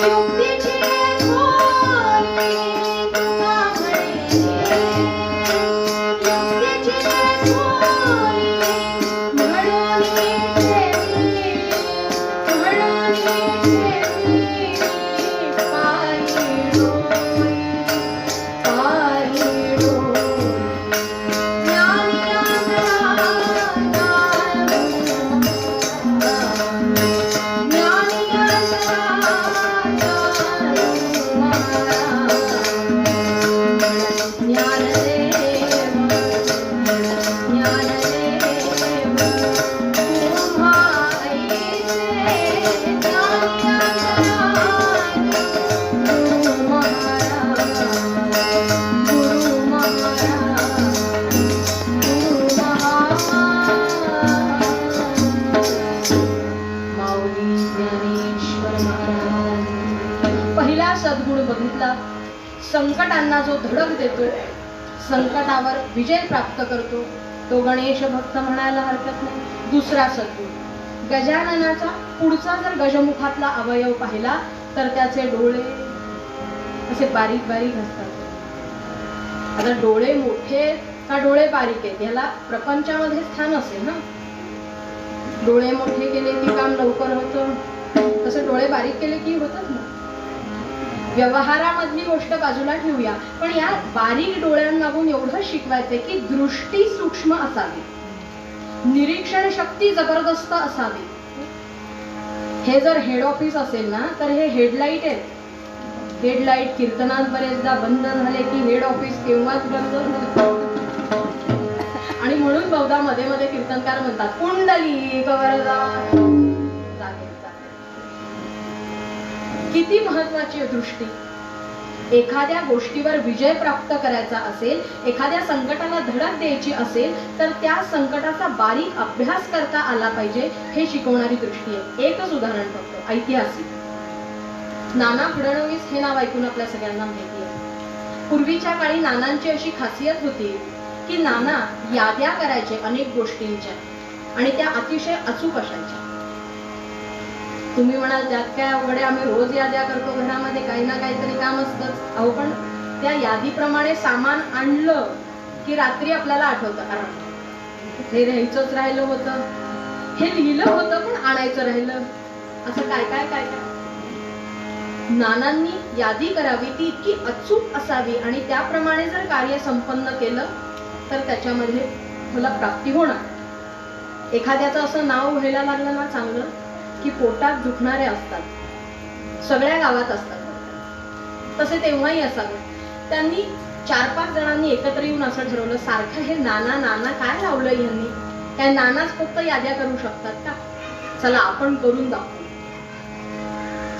युक्तीची खोली, तुका म्हणे युक्तीची खोली, म्हणून ठेवली, म्हणून ठेवली पायी डोळी, पायी डोळी. ज्ञानियांचा पहिला सद्गुण बघितला, संकटांना जो धडक देतो, संकटावर विजय प्राप्त करतो, तो गणेश भक्त म्हणायला हरकत नाही. दुसरा सद्गुण गजाननाचा पुढचा जर गजमुखातला अवयव पाहिला तर त्याचे डोळे असे बारीक बारीक असतात. आता डोळे मोठे का डोळे बारीक आहेत याला प्रपंचामध्ये स्थान असेल ना. डोळे मोठे केले की काम लवकर होतं, तसं डोळे बारीक केले की होतच ना. व्यवहारामधली गोष्ट बाजूला ठेवूया, पण या बारीक डोळ्यांमागून एवढं शिकवायचंय की दृष्टी सूक्ष्म असावी, निरीक्षण शक्ती जबरदस्त असावी. हे जर हेड ऑफिस असेल ना तर हे हेडलाईट आहेत. हेडलाईट कीर्तनात बरेचदा बंद झाले की हेड ऑफिस केव्हाच बंद होतं. आणि म्हणून बहुधा मध्ये मध्ये कीर्तनकार म्हणतात कुंडली कवरदा. किती महत्वाची आहे दृष्टी. एखाद्या गोष्टीवर विजय प्राप्त करायचा असेल, एखाद्या संकटाला धडक द्यायची असेल तर त्या संकटाचा बारीक अभ्यास करता आला पाहिजे, हे शिकवणारी दृष्टी आहे. एकच उदाहरण फक्त ऐतिहासिक. नाना फडणवीस हे नाव ऐकून आपल्या सगळ्यांना माहिती आहे. पूर्वीच्या काळी नानांची अशी खासियत होती की नाना याद्या करायचे अनेक गोष्टींच्या आणि त्या अतिशय अचूक असायच्या. तुम्ही म्हणाल त्यात काय अवघड, आम्ही रोज याद्या करतो घरामध्ये, काही ना काहीतरी काम असतंच. अहो पण त्या यादीप्रमाणे सामान आणलं की रात्री आपल्याला आठवतं हे राहायचंच राहिलं होतं, हे लिहिलं होतं पण आणायचं राहिलं, असं काय काय काय काय. नानांनी यादी करावी, ती इतकी अचूक असावी आणि त्याप्रमाणे जर कार्य संपन्न केलं तर त्याच्यामध्ये मला प्राप्ती होणार. एखाद्याचं असं नाव व्हायला लागलं ना चांगलं की पोटात दुखणारे असतात, सगळ्या गावात असतात, तसे तेव्हाही असावे. त्यांनी 4-5 जणांनी एकत्र येऊन असं ठरवलं, सारखं हे नाना नाना काय लावलं यांनी, काय नानाच फक्त याद्या करू शकतात का, चला आपण करून दाखवू.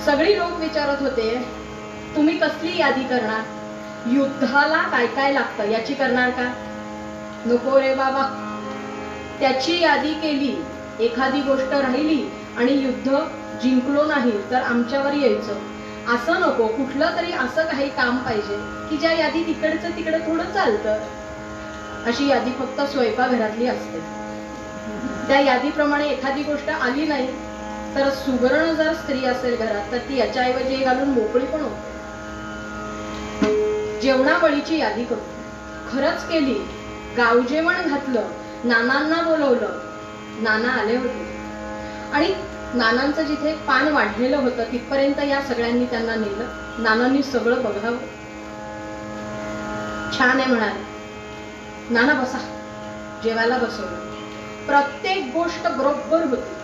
सगळी लोक विचारत होते तुम्ही कसली यादी करणार, युद्धाला काय काय लागतं याची करणार का. नको रे बाबा, त्याची यादी केली, एखादी गोष्ट राहिली आणि युद्ध जिंकलो नाही तर आमच्यावर यायचं असं नको. कुठलं तरी असं काही काम पाहिजे की ज्या यादी तिकडचं तिकडे थोडं चालतं. अशी यादी फक्त स्वयंपाकघरातली असते. त्या यादीप्रमाणे एखादी गोष्ट आली नाही तर सुवर्ण जर स्त्री असेल घरात तर ती याच्याऐवजी घालून मोकळी पण होते. जेवणावळीची यादी करतो. खरंच केली. गाव जेवण घातलं. नानांना बोलवलं. नाना आले होते आणि नानांचं जिथे पान वाढलेलं होतं तिथपर्यंत या सगळ्यांनी त्यांना नेलं. नानांनी सगळं बघावं. छान आहे म्हणाले. नाना बसा. जेवायला बसवलं. प्रत्येक गोष्ट बरोबर होती.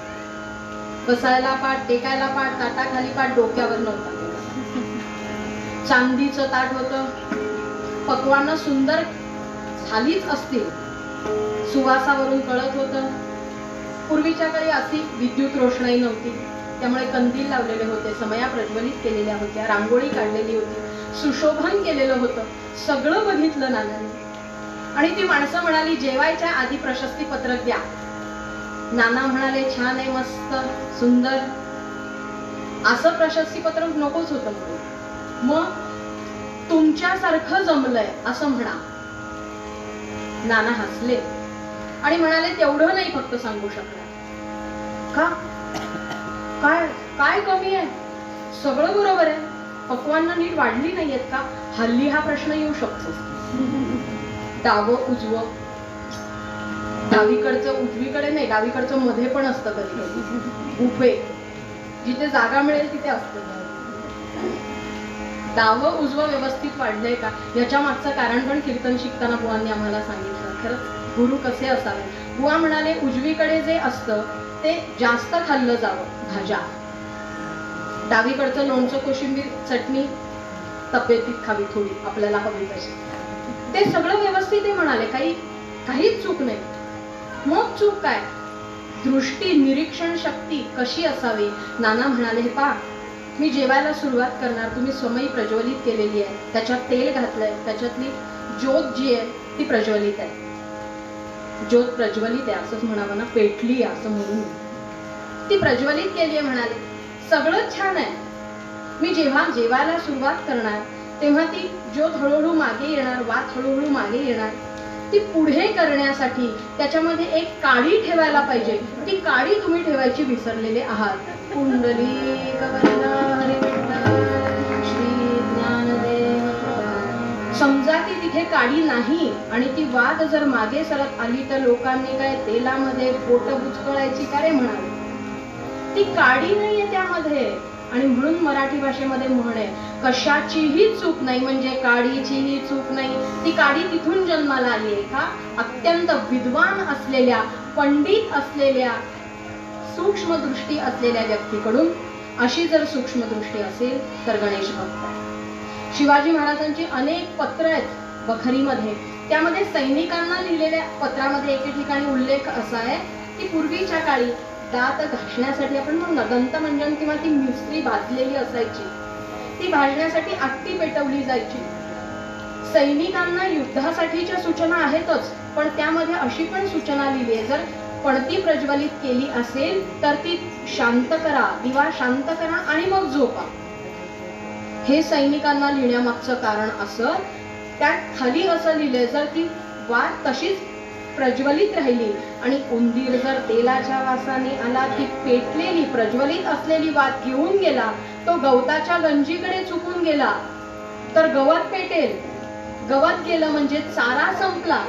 बसायला पाठ, टेकायला पाठ, ताटाखाली पाठ, डोक्यावर नव्हता. चांदीचं ताट होतं. पक्वानं सुंदर झालीच असतील, सुवासावरून कळत होतं. पूर्वीच्या काळी अशी विद्युत रोषणाई नव्हती, त्यामुळे कंदील लावलेले होते, समया प्रज्वलित केलेल्या होत्या, रांगोळी काढलेली होती, सुशोभन केलेलं होतं. सगळं बघितलं नानांनी. आणि ती माणसं म्हणाली जेवायच्या आधी प्रशस्ती पत्रक द्या. नाना म्हणाले छान आहे, मस्त सुंदर. असं प्रशस्ती पत्रक नकोच होतं म्हणून. मग तुमच्यासारखं जमलंय असं म्हणा. नाना हसले आणि म्हणाले तेवढं नाही फक्त सांगू शकणार. का? काय काय कमी आहे? सगळं बरोबर आहे. पक्वांना नीट वाढली नाहीयेत का? हल्ली हा प्रश्न येऊ शकतो. डावं उजवं, डावीकडचं उजवीकडे नाही, डावीकडचं मध्ये पण असतं कधी कधी. उभे जिथे जागा मिळेल तिथे असतं. डावं उजवं व्यवस्थित वाढलंय का? याच्या मागचं कारण पण कीर्तन शिकताना बुवांनी आम्हाला सांगितलं. खरंच गुरु कसे असावे. बुवा म्हणाले उजवीकडे जे असतं ते जास्त खाल्लं जावं, भाज्या. डावीकडचं लोणचं, कोशिंबीर, चटणी तब्येतीत खावी थोडी, आपल्याला हवी तशी. ते सगळं व्यवस्थित आहे म्हणाले. काहीच चूक नाही. मग चूक काय? दृष्टी, निरीक्षण शक्ती कशी असावी? नाना म्हणाले हे पहा, मी जेवायला सुरुवात करणार. तुम्ही समई प्रज्वलित केलेली आहे, त्याच्यात तेल घातलंय, त्याच्यातली ज्योत जी आहे ती प्रज्वलित आहे. ज्योत प्रज्वलित आहे असंच म्हणावं ना, पेटली असं म्हणून. ती प्रज्वलित केली आहे म्हणाले. सगळं छान आहे. मी जेव्हा जेवायला सुरुवात करणार तेव्हा ती ज्योत हळूहळू मागे येणार, वात हळूहळू मागे येणार. ती पुढे करण्यासाठी त्याच्यामध्ये एक काडी ठेवायला पाहिजे. ती काडी तुम्ही ठेवायची विसरलेले आहात. पुंडलिक वरदा हरी विठ्ठल श्री ज्ञानदेव. समजा ती तिथे काडी नाही आणि ती वात जर मागे सरत आली तर लोकांनी काय तेलामध्ये बोट बुचकळायची का रे म्हणाले. ती काडी नाहीये त्यामध्ये. आणि म्हणून मराठी भाषेमध्ये म्हण आहे, कशाचीही चूक नाही म्हणजे काडीचीही चूक नाही. ती काडी तिथून जन्माला आली आहे का? अत्यंत विद्वान असलेल्या, पंडित असलेल्या, सूक्ष्म दृष्टी असलेल्या व्यक्तीकडून. अशी जर सूक्ष्म दृष्टी असेल तर गणेश भक्त आहे. शिवाजी महाराजांची अनेक पत्र आहेत बखरीमध्ये. त्यामध्ये सैनिकांना लिहिलेल्या पत्रामध्ये एके ठिकाणी उल्लेख असा आहे की पूर्वीच्या काळी दात घासण्यासाठी आपण म्हणू ना दंतमंजन किंवा ती मिस्त्री भाजलेली असायची, ती भाजण्यासाठी आत्ती पेटवली जायची. सैनिकांना युद्धासाठीच्या सूचना आहेतच, पण त्यामध्ये अशी पण सूचना लिहिली आहे, जर पणती प्रज्वलित केली असेल तर ती शांत करा, दिवा शांत करा आणि मग झोपा. हे सैनिकांना लिहिण्यामागचं कारण असं. त्यात खाली असं लिहिलंय, जर ती वात तशीच प्रज्वलित राहिली आणि उंदीर जर तेलाच्या वासाने आला, ती पेटलेली प्रज्वलित असलेली वात घेऊन गेला, तो गवताच्या गंजीकडे चुकून गेला तर गवत पेटेल. गवत गेलं म्हणजे चारा संपला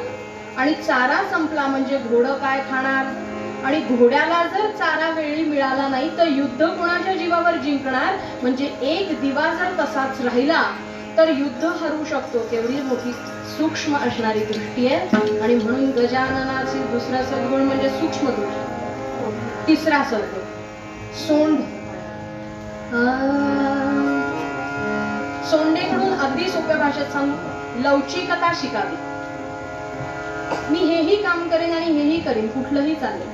आणि चारा संपला म्हणजे घोडं काय खाणार. आणि घोड्याला जर चारा वेळी मिळाला नाही तर युद्ध कोणाच्या जीवावर जिंकणार. म्हणजे एक दिवा जर तसाच राहिला तर युद्ध हरू शकतो. केवढी मोठी सूक्ष्म असणारी दृष्टी आहे. आणि म्हणून गजाननाची दुसरा सद्गुण म्हणजे सूक्ष्म दृष्टी. तिसरा सद्गुण सोंड. सोंडेकडून अगदी सोप्या भाषेत सांगू, लवचिकता शिकावी. मी हेही काम करेन आणि हेही करेन, कुठलंही चालेल.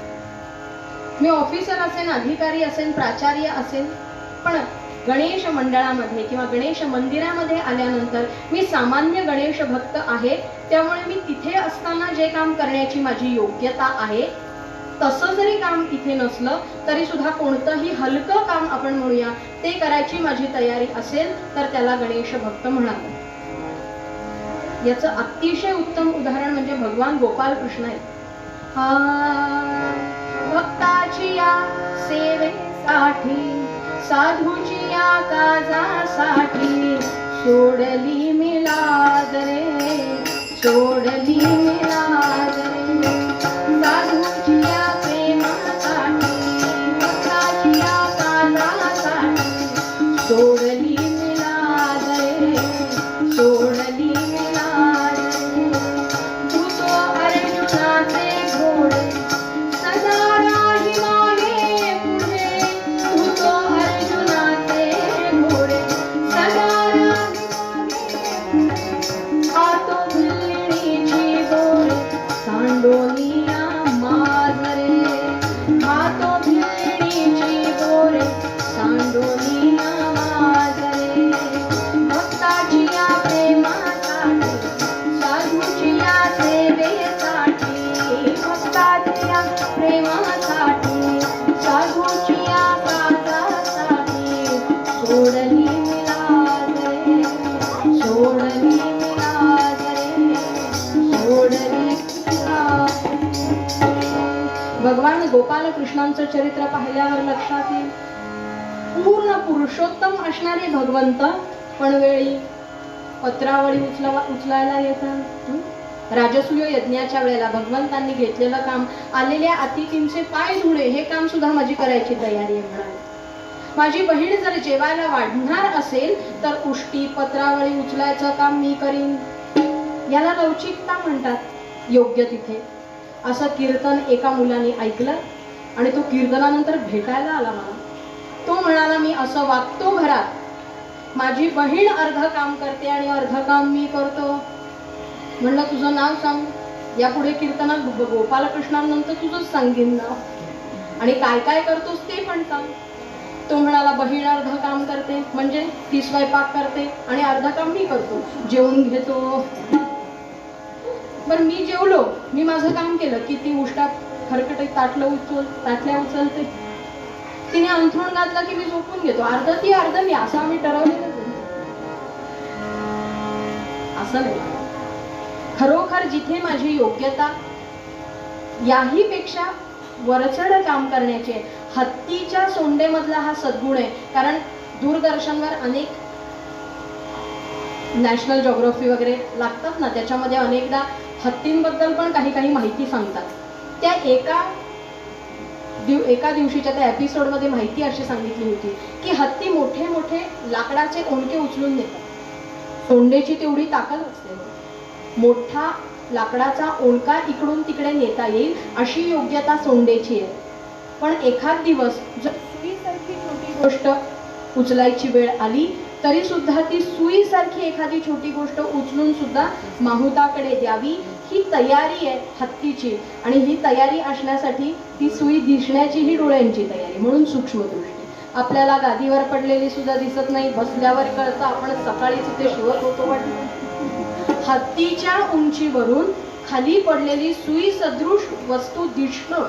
मी ऑफिसर असेन, अधिकारी असेन, प्राचार्य असेन, पण गणेश मंडळामध्ये किंवा गणेश मंदिरामध्ये आल्यानंतर मी सामान्य गणेश भक्त आहे. त्यामुळे मी तिथे असताना जे काम करण्याची माझी योग्यता आहे तसं जरी काम इथे नसलं तरी सुद्धा कोणतंही हलकं काम आपण म्हणूया ते करायची माझी तयारी असेल तर त्याला गणेश भक्त म्हणावं. याचं अतिशय उत्तम उदाहरण म्हणजे भगवान गोपाल कृष्ण आहे. भक्ताची या सेवेसाठी, साधूची या काजासाठी सोडली मिला सोडली लाज रे साधूच्या प्रेमासाठी भक्ताच्या कानासाठी सोडली लाज रे सोडली लाज रे धुतो अर्जुनाचे घोडे सदा राही मागे पुढे धुतो अर्जुनाचे घोडे सदा राही पाहतो भिल्लीची गोरे सांडोलिया माजरे पाहतो भिल्लीची गोरे सांडोलिया माजरे भक्ताचिया प्रेमासाठी साधूचिया सेवेसाठी भक्ताचिया प्रेमासाठी साधूचिया कामासाठी सोडली लाज रे सोडली लाज रे सोडली लाज. भगवान गोपाल कृष्णांचं चरित्र पाहिल्यावर लक्षात येईल पूर्ण पुरुषोत्तम असणारे भगवंत पण वेळी पत्रावळी उचलायला येतात. राजसूय यज्ञाच्या वेळेला भगवंतांनी घेतलेलं काम आलेल्या अतिथींचे पाय धुणे हे काम सुद्धा माझी करायची तयारी आहे म्हणाले. माझी बहीण जर जेवायला वाढणार असेल तर उष्टी पत्रावळी उचलायचं काम मी करीन. याला लवचिकता म्हणतात योग्य तिथे. असं कीर्तन एका मुलाने ऐकलं आणि तो कीर्तनानंतर भेटायला आला मला. तो म्हणाला मी असं वागतो घरात, माझी बहीण अर्ध काम करते आणि अर्ध काम मी करतो. म्हणलं तुझं नाव सांग, यापुढे कीर्तनात गोपालकृष्णानंतर तुझंच सांगेन नाव आणि काय काय करतोस ते पण सांग. तो म्हणाला बहीण अर्ध काम करते म्हणजे ती स्वयंपाक करते आणि अर्ध काम मी करतो, जेवून घेतो. बरं मी जेवलो, मी माझं काम केलं की ती उष्टात खरकटे ताटल्या उचलते. तिने अंथरूण घातलं की मी झोपून घेतो, अर्ध ती अर्ध मी, असं आम्ही ठरवलेलं. असं नाही. खरोखर जिथे माझी योग्यता याही पेक्षा वरचढ काम करण्याची आहे. हत्तीच्या सोंडेमधला हा सद्गुण आहे. कारण दूरदर्शनवर अनेक नॅशनल जिओग्राफी वगैरे लागतात ना, त्याच्यामध्ये अनेकदा हत्तींबद्दल पण काही काही माहिती सांगतात. त्या एका दिवशीच्या त्या एपिसोडमध्ये माहिती अशी सांगितली होती की हत्ती मोठे मोठे लाकडाचे ओंडके उचलून नेतात. सोंडेची तेवढी ताकद असते, मोठा लाकडाचा ओंडका इकडून तिकडे नेता येईल अशी योग्यता सोंडेची आहे. पण एखाद दिवस जर सुईसारखी छोटी गोष्ट उचलायची वेळ आली तरी सुद्धा ती सुईसारखी एखादी छोटी गोष्ट उचलून सुद्धा माहुताकडे द्यावी ही तयारी आहे हत्तीची. आणि ही तयारी असण्यासाठी ती सुई दिसण्याची ही डोळ्यांची तयारी. म्हणून सूक्ष्मदृष्टी. आपल्याला गादीवर पडलेली सुद्धा दिसत नाही, बसल्यावर कळतं आपण सकाळीच इथे शिवत होतो वाटतं. हत्तीच्या उंचीवरून खाली पडलेली सुई सदृश वस्तू दिसणं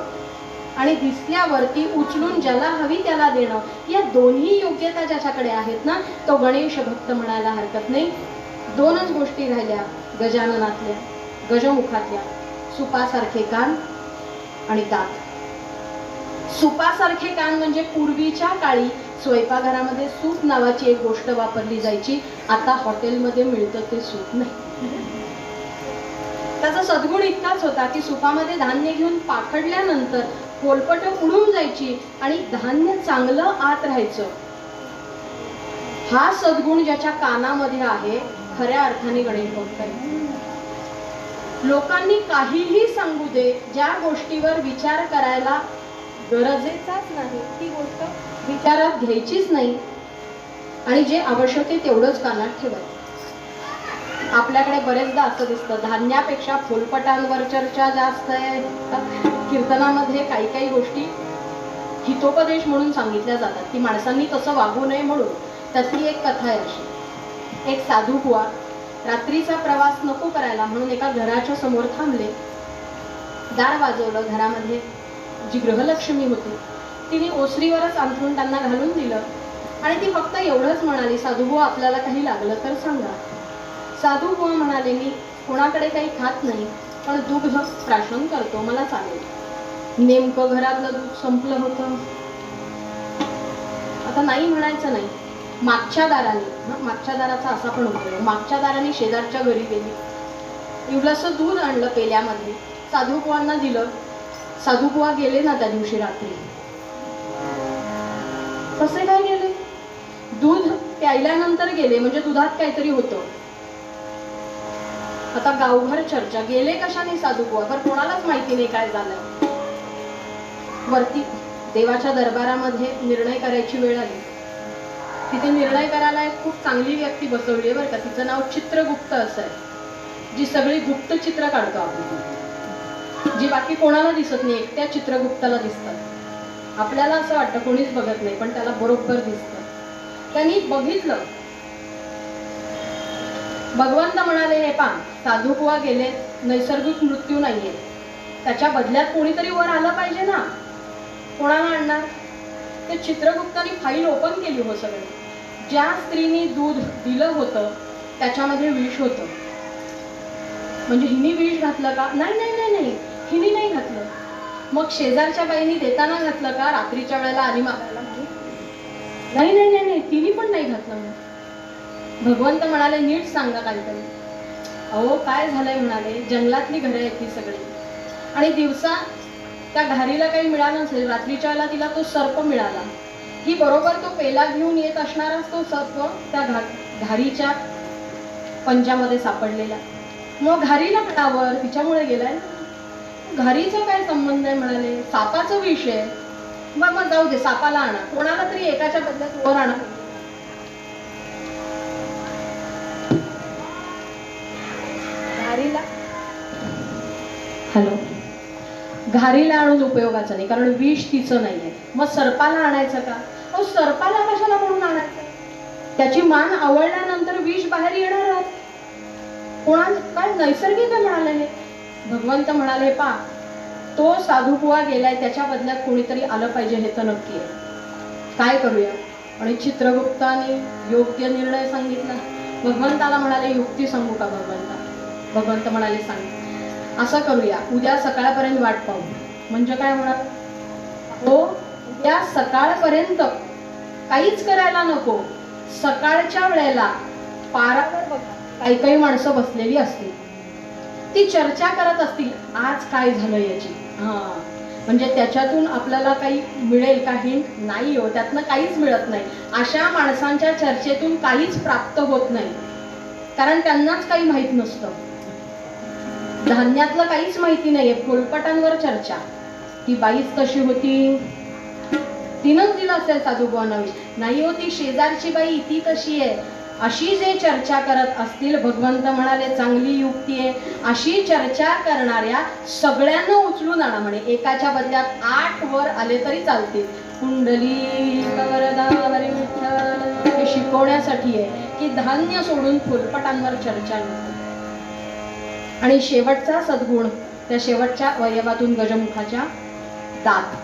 आणि दिसल्यावरती उचलून ज्याला हवी त्याला देणं, या दोन्ही योग्यता ज्याच्याकडे आहेत ना तो गणेश भक्त म्हणायला हरकत नाही. दोनच गोष्टी राहिल्या गजाननातल्या, गजमुखातल्या, सुपासारखे कान आणि दात. सुपासारखे कान म्हणजे पूर्वीच्या काळी स्वयंपाकघरामध्ये सूप नावाची एक गोष्ट वापरली जायची. आता हॉटेलमध्ये मिळतं ते सूप नाही. त्याचा सद्गुण इतकाच होता की सुपामध्ये धान्य घेऊन पाखडल्यानंतर पोलपट उडून जायची आणि धान्य चांगलं आत राहायचं. हा सद्गुण ज्याच्या कानामध्ये आहे खऱ्या अर्थाने गणेश भक्त आहे. लोकांनी काहीही सांगू दे, ज्या गोष्टीवर विचार करायला गरजेचाच नाही ती गोष्ट विचारात घ्यायचीच नाही आणि जे आवश्यक आहे तेवढंच कानात ठेवायचं. आपल्याकडे बरेचदा असं दिसतं धान्यापेक्षा फुलपटांवर चर्चा जास्त आहे. कीर्तनामध्ये काही काही गोष्टी हितोपदेश म्हणून सांगितल्या जातात की माणसांनी तसं वागू नये म्हणून. त्यातली एक कथा आहे अशी. एक साधू बुवा रात्रीचा प्रवास नको करायला म्हणून एका घराच्या समोर थांबले. दार वाजवलं. घरामध्ये जी गृहलक्ष्मी होती तिने ओसरीवरच अंथरूण त्यांना घालून दिलं आणि ती फक्त एवढंच म्हणाली, साधूबुवा आपल्याला काही लागलं तर सांगा. साधूबुवा म्हणाले, मी कोणाकडे काही खात नाही पण दुग्ध प्राशन करतो, मला चालेल. नेमकं घरातलं दूध संपलं होतं. आता नाही म्हणायचं नाही. मागच्या दाराने, मागच्या दाराचा असा पण उपयोग, मागच्या दाराने शेजारच्या घरी गेली एवढंसं दूध आणलं पेल्यामध्ये, साधुकुवांना दिलं. साधुकुवा गेले ना त्या दिवशी रात्री. कसे काय गेले? दूध प्यायल्यानंतर गेले, म्हणजे दुधात काहीतरी होतं. आता गावभर चर्चा, गेले कशाने साधुकुवा, पण कोणालाच माहिती नाही काय झालं. वरती देवाच्या दरबारामध्ये निर्णय करायची वेळ आली. तिथे निर्णय करायला एक खूप चांगली व्यक्ती बसवली आहे बरं का. तिचं नाव चित्रगुप्त असं आहे, जी सगळी गुप्त चित्र काढतो आपण, जी बाकी कोणाला दिसत नाही, एकट्या चित्रगुप्ताला दिसतात. आपल्याला असं वाटतं कोणीच बघत नाही, पण त्याला बरोबर दिसतं. त्यांनी बघितलं. भगवंत म्हणाले, हे पहा, साधुकुवा गेले, नैसर्गिक मृत्यू नाहीये, त्याच्या बदल्यात कोणीतरी वर आलं पाहिजे ना. कोणाला आणणार? ते चित्रगुप्तानी फाईल ओपन केली हो सगळी. ज्या स्त्रीने दूध दिलं होतं त्याच्यामध्ये विष होतं. म्हणजे हिने विष घातलं का? नाही नाही नाही नाही, हिने नाही घातलं. मग शेजारच्या बाईनी देताना घातलं का? रात्रीच्या वेळेला आली मागायला? नाही नाही नाही नाही, तिने पण नाही घातलं. मग भगवंत म्हणाले, नीट सांगा काहीतरी. अहो काय झालंय म्हणाले, जंगलातली घरं आहेत ती सगळी, आणि दिवसा त्या घारीला काही मिळालं नसेल, रात्रीच्या वेळेला तिला तो सर्प मिळाला. ही बरोबर तो पेला घेऊन येत असणाराच तो सर्प त्या घारीच्या पंजामध्ये सापडलेला. मग घारीला म्हणावर तिच्यामुळे गेलाय ना. घारीचा काय संबंध आहे म्हणाले, सापाचं विष आहे. मग जाऊ दे, सापाला आणा, कोणाला तरी एकाच्या बदल्यात वर आणा. घारीला घारीला आणून उपयोगाचं नाही, कारण विष तिचं नाहीये. मग सर्पाला आणायचं का? अहो सर्पाला कशाला म्हणून आणायचं? त्याची मान आवळल्यानंतर विष बाहेर येणार. कोणा काय नैसर्गिक म्हणाले हे? भगवंत म्हणाले, पा तो साधुकुवा गेलाय, त्याच्या बदल्यात कोणीतरी आलं पाहिजे, हे तर नक्की आहे. काय करूया? आणि चित्रगुप्ताने योग्य निर्णय सांगितला. भगवंताला म्हणाले, युक्ती सांगू का भगवंता? भगवंत म्हणाले, सांग. असं करूया, उद्या सकाळपर्यंत वाट पाहू. म्हणजे काय होणार? हो, उद्या सकाळपर्यंत काहीच करायला नको. सकाळच्या वेळेला पारावर बघा, काही काही माणसं बसलेली असतील, ती चर्चा करत असतील, आज काय झालं याची. म्हणजे त्याच्यातून आपल्याला काही मिळेल का हिंट? नाही हो, त्यातनं काहीच मिळत नाही. अशा माणसांच्या चर्चेतून काहीच प्राप्त होत नाही, कारण त्यांनाच काही माहित नसतं. धान्यातलं काहीच माहिती नाहीये. फुलपटांवर चर्चा. ती बाईच कशी होती? तिनंच दिलं असेल साधुबुवांना विष. नाही हो, ती शेजारची बाई ती कशी आहे, अशी जे चर्चा करत असतील, भगवंत म्हणाले, चांगली युक्ती आहे. अशी चर्चा करणाऱ्या सगळ्यांना उचलून आणा म्हणे. एकाच्या बदल्यात 8 वर आले तरी चालतील. कुंडली वरदा हरी विठ्ठल हे शिकवण्यासाठी आहे की धान्य सोडून फुलपटांवर चर्चा नको. आणि शेवटचा सद्गुण, त्या शेवटच्या अवयवातून गजमुखाच्या दात.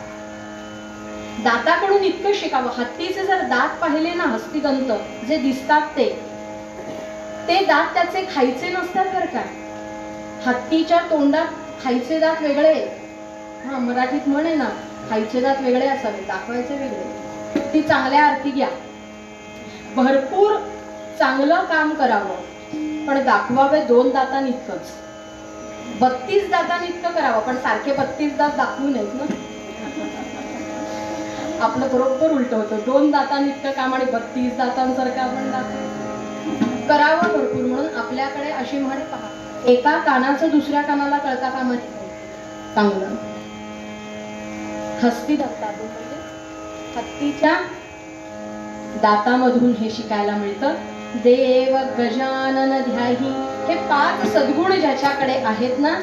दाताकडून इतकं शिकावं. हत्तीचे जर दात पाहिले ना, हस्तिदंत जे दिसतात ते दात त्याचे खायचे नसतात बरं का. हत्तीच्या तोंडात खायचे दात वेगळे. मराठीत म्हणे ना, खायचे दात वेगळे असावे, दाखवायचे वेगळे. ती चांगल्या अर्थी घ्या. भरपूर चांगलं काम करावं, पण दाखवावे 2 दातांनी इतकंच. 32 दातांनी इतकं करावं, पण सारखे 32 दात दाखवू नयेत ना. आपलं बरोबर उलट होतं. 2 दातांनी इतकं काम आणि 32 दातांसारखं आपण दाखवतो. करावं भरपूर. म्हणून आपल्याकडे अशी म्हणे पहा, एका कानाचं दुसऱ्या कानाला कळता कामा नये. चांगलं हस्तिदंता म्हणजे हत्तीच्या दातामधून हे शिकायला मिळतं. देव गजानन ध्याही. हे 5 सद्गुण ज्याच्याकडे आहेत ना,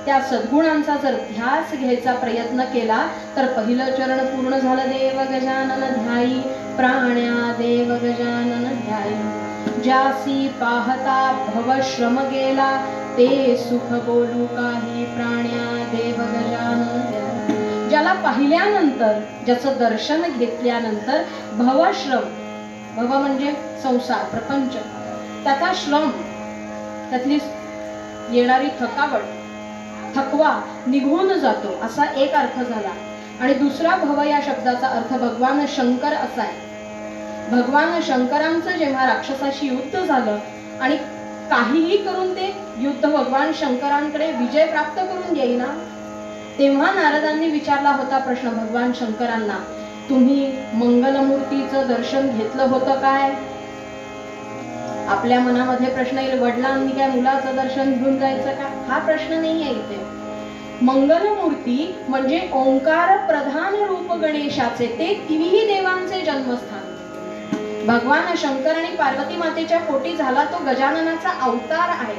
त्या सद्गुणांचा जर ध्यास घ्यायचा प्रयत्न केला तर पहिलं चरण पूर्ण झालं. देव गजानन ध्यायी प्राण्या देव गजानन ध्यायी. ज्यासी पाहता भव श्रम गेला ते सुख बोलू काही प्राण्या देव गजानन ध्यायी. ज्याला पाहिल्यानंतर, ज्याचं दर्शन घेतल्यानंतर भवश्रम, भव म्हणजे संसार प्रपंच, त्याचा श्रम, त्यातली येणारी थकवा निघून जातो, असा एक अर्थ झाला. आणि दुसरा भव या शब्दाचा अर्थ भगवान शंकर असा आहे. भगवान शंकरांचं जेव्हा राक्षसाशी युद्ध झालं आणि काहीही करून ते युद्ध भगवान शंकरांकडे विजय प्राप्त करून देईना. तेव्हा नारदांनी विचारला होता प्रश्न भगवान शंकरांना, तुम्ही मंगलमूर्तीचं दर्शन घेतलं होतं काय? आपल्या मनामध्ये प्रश्न येईल, वडिलांनी काय मुलाचं दर्शन घेऊन जायचं का? हा प्रश्न नाही आहे इथे. मंगलमूर्ती म्हणजे ओंकार प्रधान रूप गणेशाचे, ते तिन्ही देवांचे जन्मस्थान. भगवान शंकर आणि पार्वती मातेच्या पोटी झाला तो गजाननाचा अवतार आहे.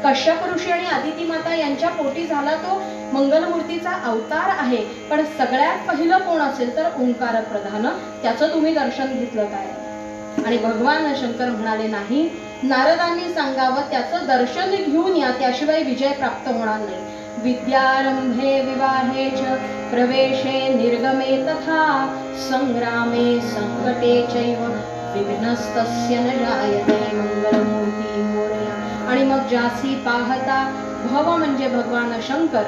कश्यप ऋषी आणि आदिती माता यांच्या पोटी झाला तो मंगलमूर्तीचा अवतार आहे. पण सगळ्यात पहिलं कोण असेल तर ओंकार प्रधान, त्याचं तुम्ही दर्शन घेतलं काय? आणि भगवान शंकर म्हणाले, नाही, नारदांनी सांगावं त्याचं दर्शन घेऊन या, त्याशिवाय विजय प्राप्त होणार नाही. विद्यारंभे विवाहे च प्रवेशे निर्गमे तथा संग्रामे संकटे चैव विघ्नस्तस्य न जायते मंगलमूर्ती मोरया. आणि मग जासी पाहता, भव म्हणजे भगवान शंकर,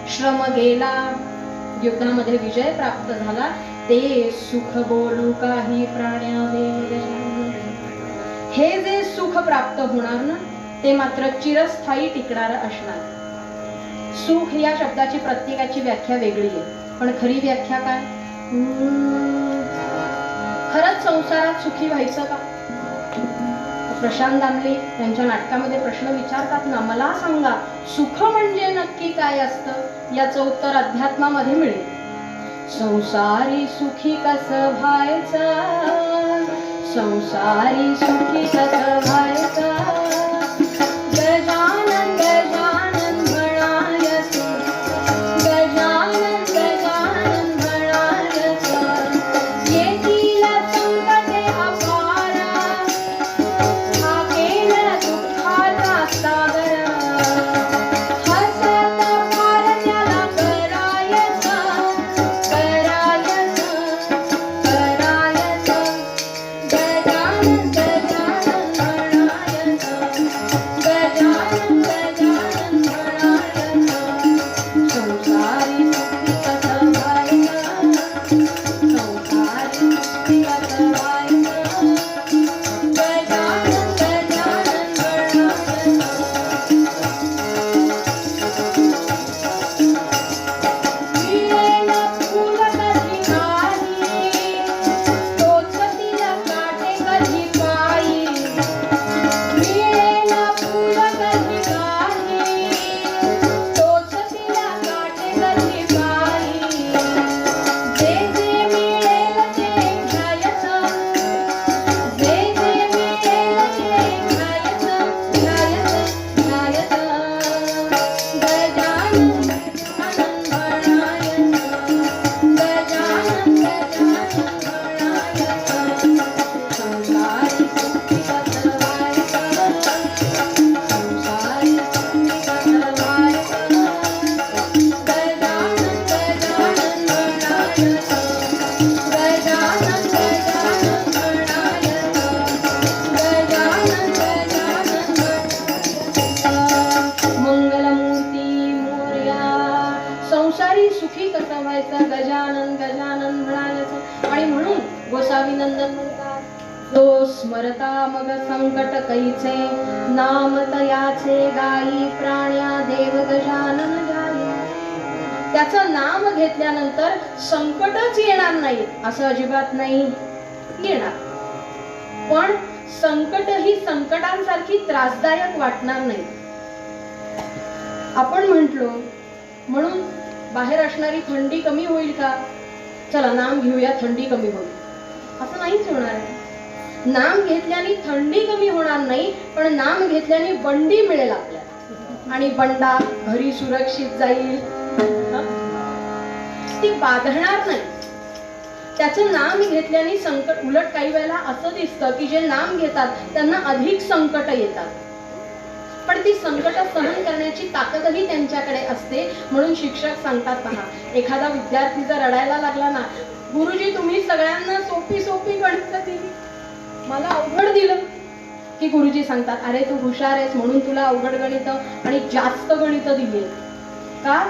श्रम गेला, युद्धामध्ये विजय प्राप्त झाला, ते सुख बोलू काही प्राण्यावे. हे जे सुख प्राप्त होणार ना, ते मात्र चिरस्थायी टिकणार असणार. सुख या शब्दाची प्रत्येकाची व्याख्या वेगळी आहे, पण खरी व्याख्या काय? खरंच संसारात सुखी व्हायचं का? प्रशांत दामले त्यांच्या नाटकामध्ये प्रश्न विचारतात ना, मला सांगा सुख म्हणजे नक्की काय असतं? याचं उत्तर अध्यात्मामध्ये मिळेल. संसारी सुखी कसं व्हायचं, संसारी सुखी कसं व्हायचं, गजानन गजानन म्हणायचं, गजानन गजानन म्हणायचं, येतील संकटे अपार, हाकेल दुःखाचा सागर, हसत पार त्याला करायचं, करायचं, करायचं, गजानन गजानन म्हणायचं, गजानन गजानन म्हणायचं, संसारी सुखी कसं व्हायचं, संसारी सुखी कसं व्हायचं, गजानन गजानन म्हणायचं. मिळेल फुल कधी नाही, टोचतील काटे कधी पायी, मिळेल फुल कधी नाही, टोचतील काटे कधी पायी, जे जे मिळेल ते घ्यायचं, जे जे मिळेल ते घ्यायचं, घ्यायचं, घ्यायचं, गजानन गजानन म्हणायचं, गजानन गजानन म्हणायचं, संसारी सुखी कसं व्हायचं, संसारी सुखी कसं व्हायचं, गजानन गजानन म्हणायचं, गजानन गजानन म्हणायचं, गजानन गजानन म्हणायचं. मंगलमूर्ती मोरया. संसारी सुखी कसं व्हायचं, गजानन गजानन म्हणायचं. आणि म्हणून गोसावी नंदन म्हणतात, तो स्मरता मग संकट कैचे, नाम तयाचे गाई प्राण्या देव गजानन जाई. त्याचं नाम घेतल्यानंतर संकटच येणार नाही असं अजिबात नाही, येणार, पण संकट ही संकटांसारखी त्रासदायक वाटणार नाही. आपण म्हंटलो म्हणून बाहेर असणारी थंडी कमी होईल का? चला नाम घेऊया, थंडी कमी होईल, असं नाहीच होणार आहे. नाम घेतल्याने थंडी कमी होणार नाही, पण नाम घेतल्याने बंडी मिळेल आपल्याला, आणि बंडा घरी सुरक्षित जाईल, ती बाधणार नाही. त्याचं नाम घेतल्याने संकट, उलट काही वेळेला असं दिसतं की जे नाम घेतात त्यांना अधिक संकट येतात, पण ती संकट सहन करण्याची ताकदही त्यांच्याकडे असते. म्हणून शिक्षक सांगतात, पहा, एखादा विद्यार्थी जर रडायला लागला ना, गुरुजी तुम्ही सगळ्यांना सोपी सोपी गणित दिली, मला अवघड दिलं, की गुरुजी सांगतात, अरे तू हुशार आहेस म्हणून तुला अवघड गणित आणि जास्त गणित दिली, का?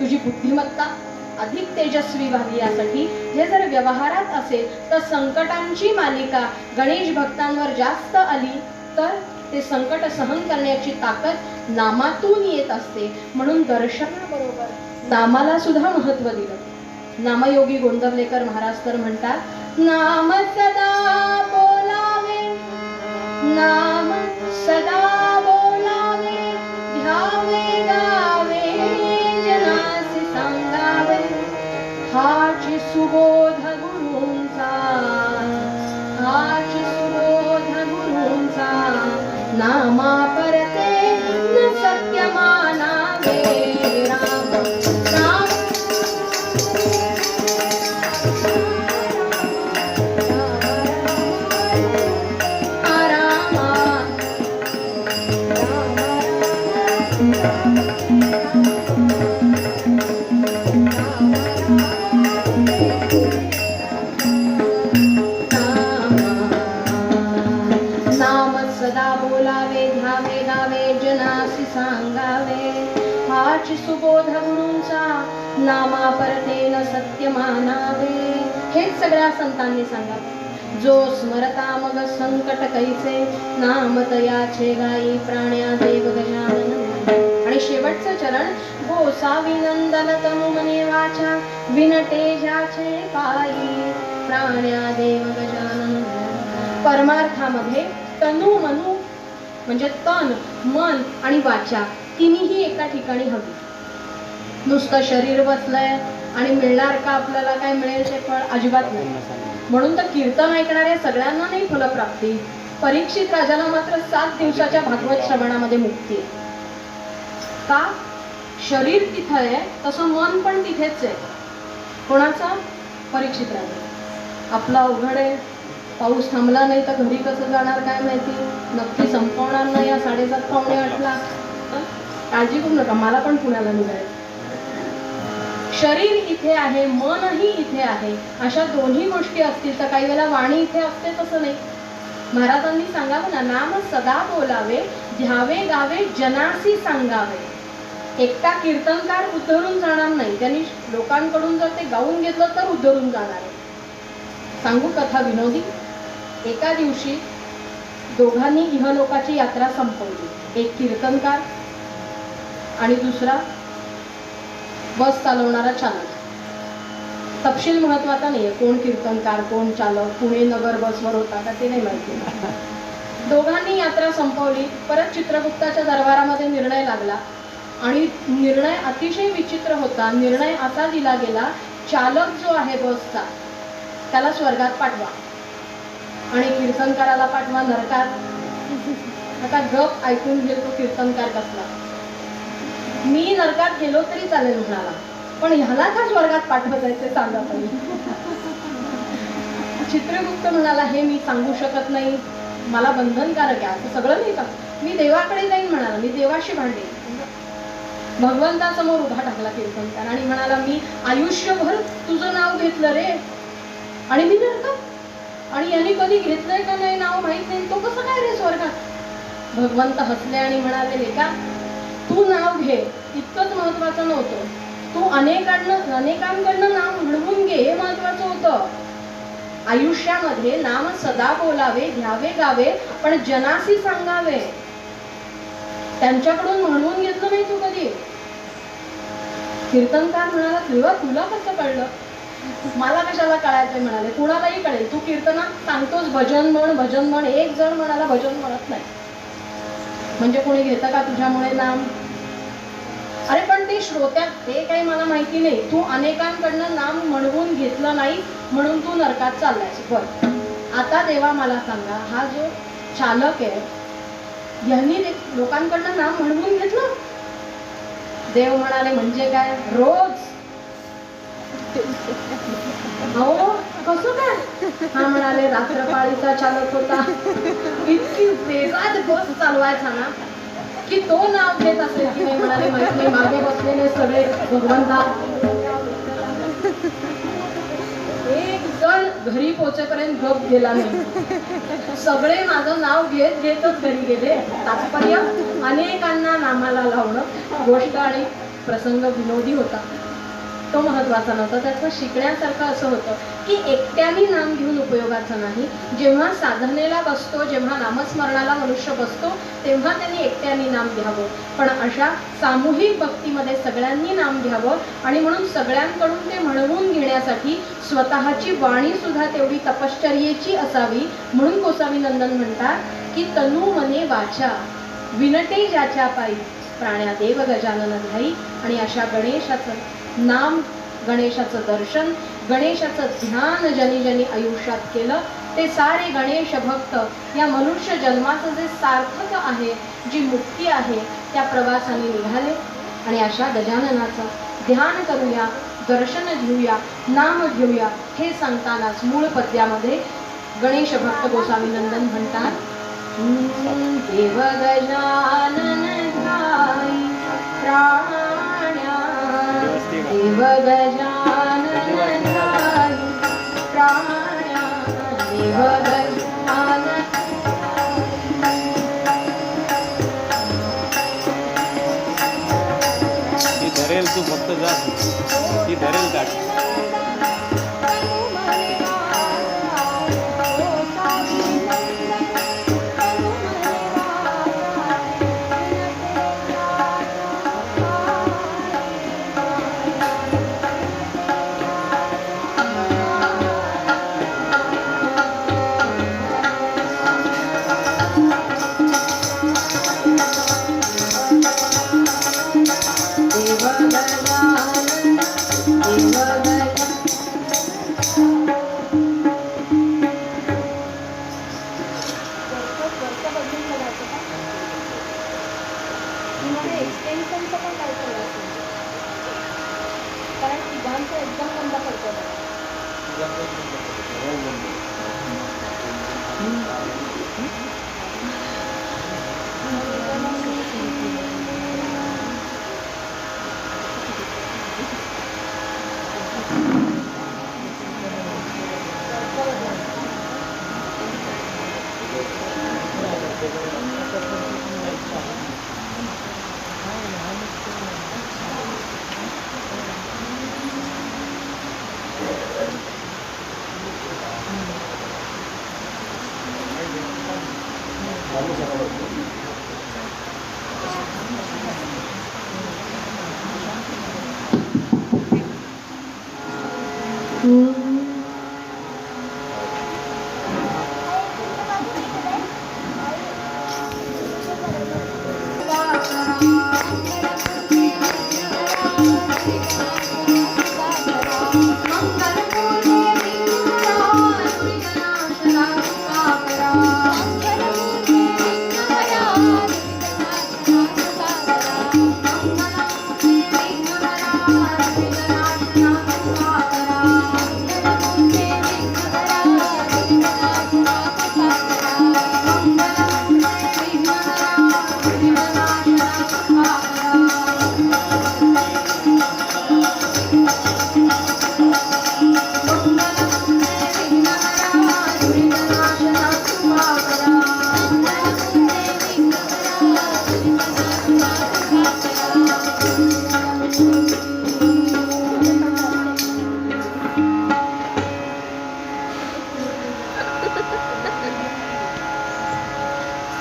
तुझी बुद्धिमत्ता अधिक तेजस्वी व्हावी यासाठी. हे जर व्यवहारात असेल तर संकटांची मालिका गणेश भक्तांवर जास्त आली तर ते संकट सहन करण्याची ताकद नामातून येत असते. म्हणून दर्शनाबरोबर नामाला सुद्धा महत्व दिलं. नामयोगी गोंदवलेकर महाराज तर म्हणतात, नाम सदा बोलावे, नाम सदा बोलावे, ध्यावे गावे, जनासी सांगावे, हाची सुबोध गुरूंचा, हाची सुबोध गुरूंचा, नामा परते न सत्य मानावे. राम राम नाम सदा बोलावे, ध्यावे गावे, जनासी सांगावे, हाची सुबोध गुरूंचा, नामा परतेन सत्य मानावे. हेच सगळ्या संतांनी सांगावे. जो स्मरता मग संकट कैसे, नाम तयाचे गाई, प्राण्या देव गजानन. आणि शेवटचं चरण, गोसावी नंदन तनु मने वाचा, विनटे ज्याचे पायी, प्राण्या देव गजानन. परमार्थामध्ये तनु मनु म्हणजे तन, मन आणि वाचा तिन्ही एका ठिकाणी हवी. नुसतं शरीर बसलंय आणि मिळणार का आपल्याला, काय मिळेल ते फळ अजिबात नाही. म्हणून तर कीर्तन ऐकणाऱ्या सगळ्यांना नाही फलप्राप्ती. परीक्षित राजाला मात्र 7 दिवसाच्या भागवत श्रवणामध्ये मुक्ती आहे. का? शरीर तिथं आहे, तसं मन पण तिथेच आहे. कोणाचा? परीक्षित राजा. आपला अवघड आहे, पाऊस थांबला नाही तर घरी कसं जाणार काय माहिती, नक्की संपवणार नाही या 7:30 पावणे 8ला. काळजी करू नका, मला पण पुण्याला निघायचं. शरीर इथे आहे, मनही इथे आहे. अशा दोन्ही गोष्टी असतील तर काही वेळेला वाणी इथे असते, तसं नाही. महाराजांनी सांगावं ना, नाम सदा बोलावे, ध्यावे गावे, जनासी सांगावे. एकटा कीर्तनकार उद्धरून जाणार नाही, त्यांनी लोकांकडून जर ते गाऊन घेतलं तर उद्धरून जाणार आहे. सांगू कथा विनोदी. एका दिवशी दोघांनी इहलोकाची यात्रा संपवली. एक कीर्तनकार आणि दुसरा बस चालवणारा चालक. तपशील महत्वाचा नाहीये, कोण कीर्तनकार कोण चालक, पुणे नगर बसवर होता का ते नाही माहिती. दोघांनी यात्रा संपवली. परत चित्रगुप्ताच्या दरबारामध्ये निर्णय लागला आणि निर्णय अतिशय विचित्र होता. निर्णय असा दिला गेला, चालक जो आहे बसचा त्याला स्वर्गात पाठवा आणि कीर्तनकाराला पाठवा नरकात. आता गप ऐकून घेईल तो कीर्तनकार कसला. मी नरकात गेलो तरी चालेल म्हणाला, पण ह्याला का स्वर्गात पाठवत आहे ते सांगा पाहिजे. चित्रगुप्त म्हणाला, हे मी सांगू शकत नाही, मला बंधनकारक आहे. असं सगळं नाही का, मी देवाकडे जाईन म्हणाला, मी देवाशी भांडेन. भगवंतासमोर उभा टाकला कीर्तनकार आणि म्हणाला, मी आयुष्यभर तुझं नाव घेतलं रे आणि मी नरकात, आणि यांनी कधी घेतलंय का नाही नाव माहित नाही, तो कसं काय रे स्वर्गात. भगवंत हसले आणि म्हणाले, का तू नाव घे इतकंच महत्वाचं नव्हतं, तू अनेकांकडनं नाव मिळवून घे हे महत्वाचं होतं. आयुष्यामध्ये नाम सदा बोलावे, घ्यावे गावे, पण जनासी सांगावे. त्यांच्याकडून म्हणवून घेतलं नाही तू कधी. कीर्तनकार म्हणाला, तेव्हा तुला कसं कळलं. मला कशाला कळायचंय म्हणाले, कुणालाही कळेल. तू कीर्तनात सांगतोस भजन म्हण भजन म्हण, एक जण म्हणाला भजन म्हणत नाही म्हणजे कोणी घेतं का तुझ्यामुळे नाम. अरे पण ते श्रोत्यात ते काही मला माहिती नाही, तू अनेकांकडनं नाम म्हणवून घेतलं नाही म्हणून तू नरकात चाललायस. बरं, आता देवा मला सांगा, हा जो चालक आहे यांनी लोकांकडनं नाम म्हणवून घेतलं. देव म्हणाले, म्हणजे काय रोज. हो कसं काय. हा म्हणाले, रात्रपाळीचा चालक होता, इतकी वेगात बस चालवायचा ना की तो नाव घेत असेल की नाही म्हणाले माहित नाही. मागे बसलेले सगळे भगवंता. एक जण घरी पोहोचेपर्यंत गप गेला नाही, सगळे माझं नाव घेत घेतच घरी गेले. तात्पर्य अनेकांना नामाला लावणं. गोष्ट आणि प्रसंग विनोदी होता. तो महत्त्वाचा नव्हता. त्याचं शिकण्यासारखं असं होतं की एकट्याने नाम घेऊन उपयोगाचं नाही. जेव्हा साधनेला बसतो, जेव्हा नामस्मरणाला मनुष्य बसतो, तेव्हा त्यांनी एकट्याने नाम घ्यावं. पण अशा सामूहिक भक्तीमध्ये सगळ्यांनी नाम घ्यावं आणि म्हणून सगळ्यांकडून ते म्हणवून घेण्यासाठी स्वतःची वाणी सुद्धा तेवढी तपश्चर्येची असावी. म्हणून गोसावी नंदन म्हणतात की तनु मने वाचा विनटे ज्याच्या पायी प्राण्या देव गजानन ध्यायी. आणि अशा गणेशाचं नाम, गणेशाचं दर्शन, गणेशाचं ध्यान ज्यांनी ज्यांनी आयुष्यात केलं ते सारे गणेश भक्त या मनुष्य जन्माचं जे सार्थक आहे, जी मुक्ती आहे, त्या प्रवासाने निघाले. आणि अशा गजाननाचं ध्यान करूया, दर्शन घेऊया, नाम घेऊया. हे सांगतानाच मूळ पद्यामध्ये गणेश भक्त गोसावी नंदन म्हणतात, देव गजानन ध्यायी प्राण्या, देव गजानन ध्यायी प्राण्या, देव गजानन. ती धरेल, तू फक्त जा, ती धरेल काढ.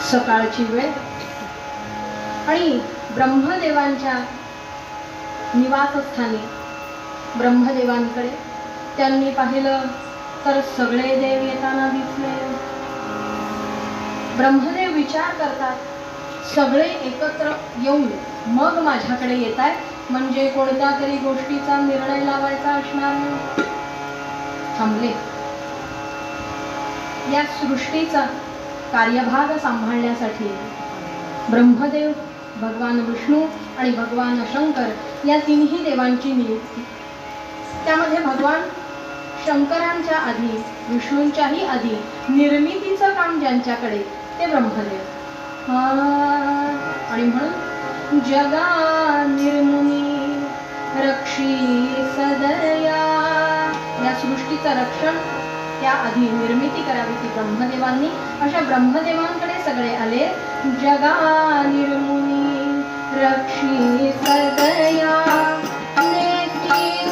सकाळची वेळ आणि ब्रह्मदेवांच्या निवासस्थानी ब्रह्मदेवांकडे त्यांनी पाहिलं तर सगळे देव येताना दिसले. ब्रह्मदेव विचार करतात, सगळे एकत्र येऊन मग माझ्याकडे येत आहेत म्हणजे कोणत्या तरी गोष्टीचा निर्णय लावायचा असणार. थांबले. या सृष्टीचा कार्यभाग सांभाळण्यासाठी ब्रह्मदेव, भगवान विष्णू आणि भगवान शंकर या तिन्ही देवांची नियुक्ती. त्यामध्ये भगवान शंकरांच्या आधी, विष्णूंच्याही आधी निर्मितीचं काम ज्यांच्याकडे ते ब्रह्मदेव. आणि म्हणून जगा निर्मुनी रक्षी सदया, या सृष्टीचं रक्षण त्याआधी निर्मिती करावी ती ब्रह्मदेवांनी. अशा ब्रह्मदेवांकडे सगळे आले. जगा निर्मुनी रक्षी सदया नेती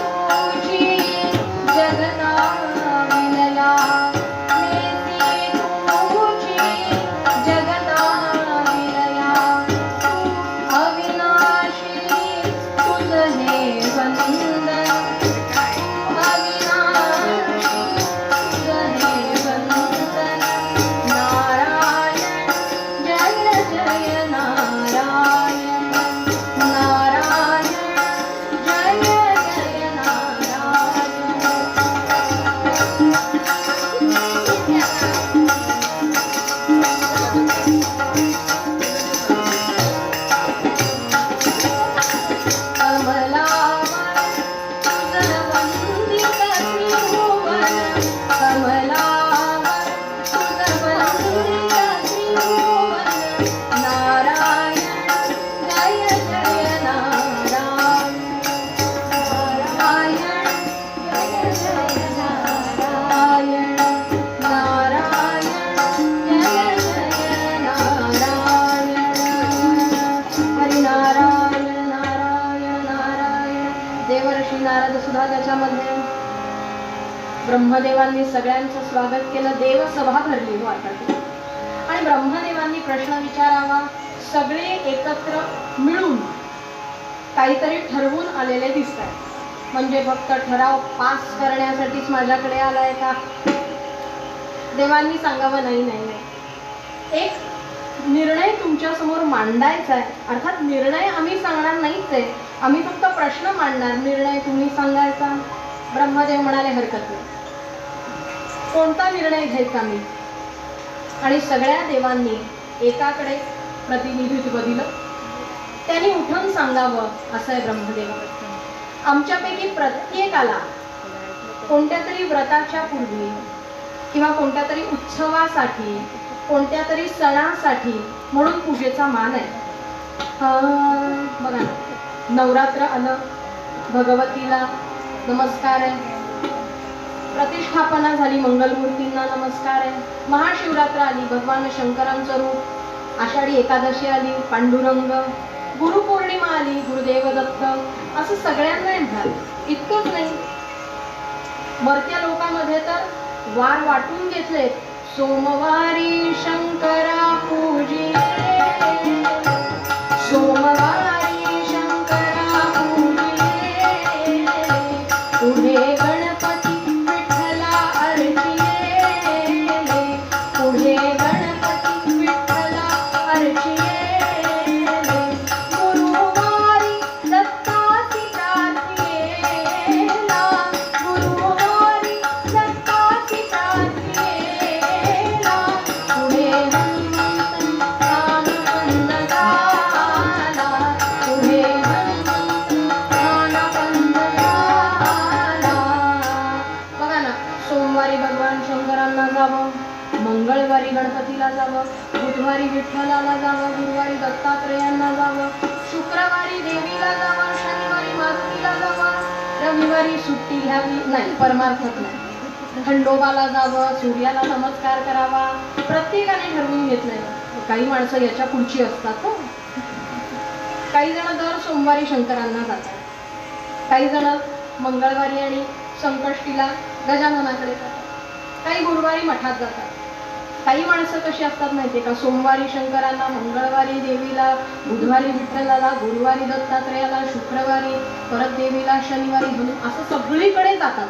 त्याच्यामध्ये ब्रह्मदेवांनी सगळ्यांचं स्वागत केलं. देवसभा भरली हो आता ती. आणि ब्रह्मदेवांनी प्रश्न विचारावा. सगळे एकत्र मिळून काहीतरी ठरवून आलेले दिसतात. म्हणजे फक्त ठराव पास करण्यासाठीच माझ्याकडे आलाय का? देवांनी सांगावं नाही नाही नाही, एक निर्णय तुमच्या समोर मांडायचा आहे. अर्थात निर्णय आम्ही सांगणार नाहीच आहे, आम्ही फक्त प्रश्न मांडणार, निर्णय तुम्ही सांगायचा. ब्रह्मदेव म्हणाले हरकत नाही. कोणता निर्णय घ्यायचा मी? आणि सगळ्या देवांनी एकाकडे प्रतिनिधित्व दिलं. त्यांनी उठून सांगावं असं आहे ब्रह्मदेव. आमच्यापैकी प्रत्येकाला कोणत्या तरी व्रताच्या पूर्वी किंवा कोणत्या तरी उत्सवासाठी, कोणत्या तरी सणासाठी म्हणून पूजेचा मान आहे. बघा ना, नवरात्र आलं, भगवतीला नमस्कार आहे. प्रतिष्ठापना झाली, मंगलमूर्तींना नमस्कार आहे. महाशिवरात्र आली, भगवान शंकरांचं रूप. आषाढी एकादशी आली, पांडुरंग. गुरुपौर्णिमा आली, गुरुदेव दत्त. असं सगळ्यांना म्हणाल. इतकंच नाही, मर्त्या लोकांमध्ये तर वार वाटून घेतले. सोमवारी शंकरा पूजिले, सोमवारी शंकरा पूजिले, पुढे गणपती विठ्ठला अर्चिले, पुढे गणपती विठ्ठला अर्चिले, गुरुवारी दत्ताची प्रार्थनेला, गुरुवारी दत्ताची प्रार्थनेला, पुढे हनुमंत आनंद झाला, पुढे हनुमंत आनंद झाला. बघा ना, सोमवारी भगवान शंकरांना जावं, मंगळवारी गणपतीला जावं, बुधवारी विठ्ठलाला जावं, गुरुवारी दत्तात्रेयांना जावं, शुक्रवारी देवीला जावं, शनिवारी मारुतीला जावं, रविवारी सुट्टी घ्यावी. नाही, परमार्थात नाही. खंडोबाला जावं, सूर्याला नमस्कार करावा. प्रत्येकाने ठरवून घेतलंय. काही माणसं याच्या पुढची असतात हो. काही जण दर सोमवारी शंकरांना जातात, काही जण मंगळवारी आणि संकष्टीला गजाननाकडे जातात, काही गुरुवारी मठात जातात. काही माणसं कशी असतात माहितीये का? सोमवारी शंकरांना, मंगळवारी देवीला, बुधवारी विठ्ठलाला, गुरुवारी दत्तात्रेयाला, शुक्रवारी परत देवीला, शनिवारी असं सगळीकडे जातात.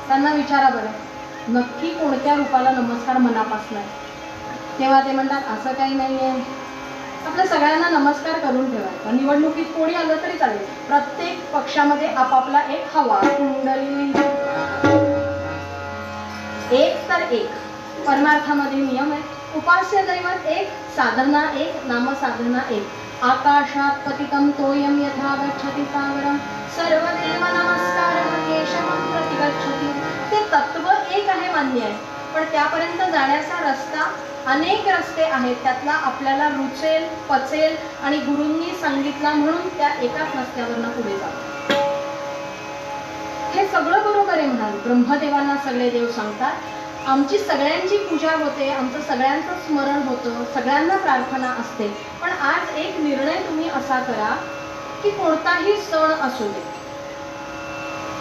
त्यांना विचारा बरं, नक्की कोणत्या रूपाला नमस्कार मनापासून आहे? तेव्हा ते म्हणतात असं काही नाहीये, आपल्या सगळ्यांना नमस्कार करून ठेवायचा. निवडणुकीत कोणी आलं तरी चालेल, प्रत्येक पक्षामध्ये आपापला एक हवा कुंडली, एक तर एक. परमार्थामध्ये नियम आहे. उपास्य दैवत एक, साधना एक, नामसाधना एक. आकाशात पतितं तोयं यथा गच्छति सागरं, सर्वदेव नमस्कारं केशवं प्रति गच्छति. ते तत्व एक आहे, मान्य आहे, पण त्यापर्यंत जाण्याचा रस्ता अनेक रस्ते आहेत. त्यातला आपल्याला रुचेल, पचेल आणि गुरूंनी सांगितला म्हणून त्या एकाच रस्त्यावरनं पुढे जातो. हे सगळं बरोबर आहे म्हणाल. ब्रह्मदेवांना सगळे देव सांगतात, आमची सगळ्यांची पूजा होते, आमचं सगळ्यांचं स्मरण होतं, सगळ्यांना प्रार्थना असते. पण आज एक निर्णय तुम्ही असा करा की कोणताही सण असू दे,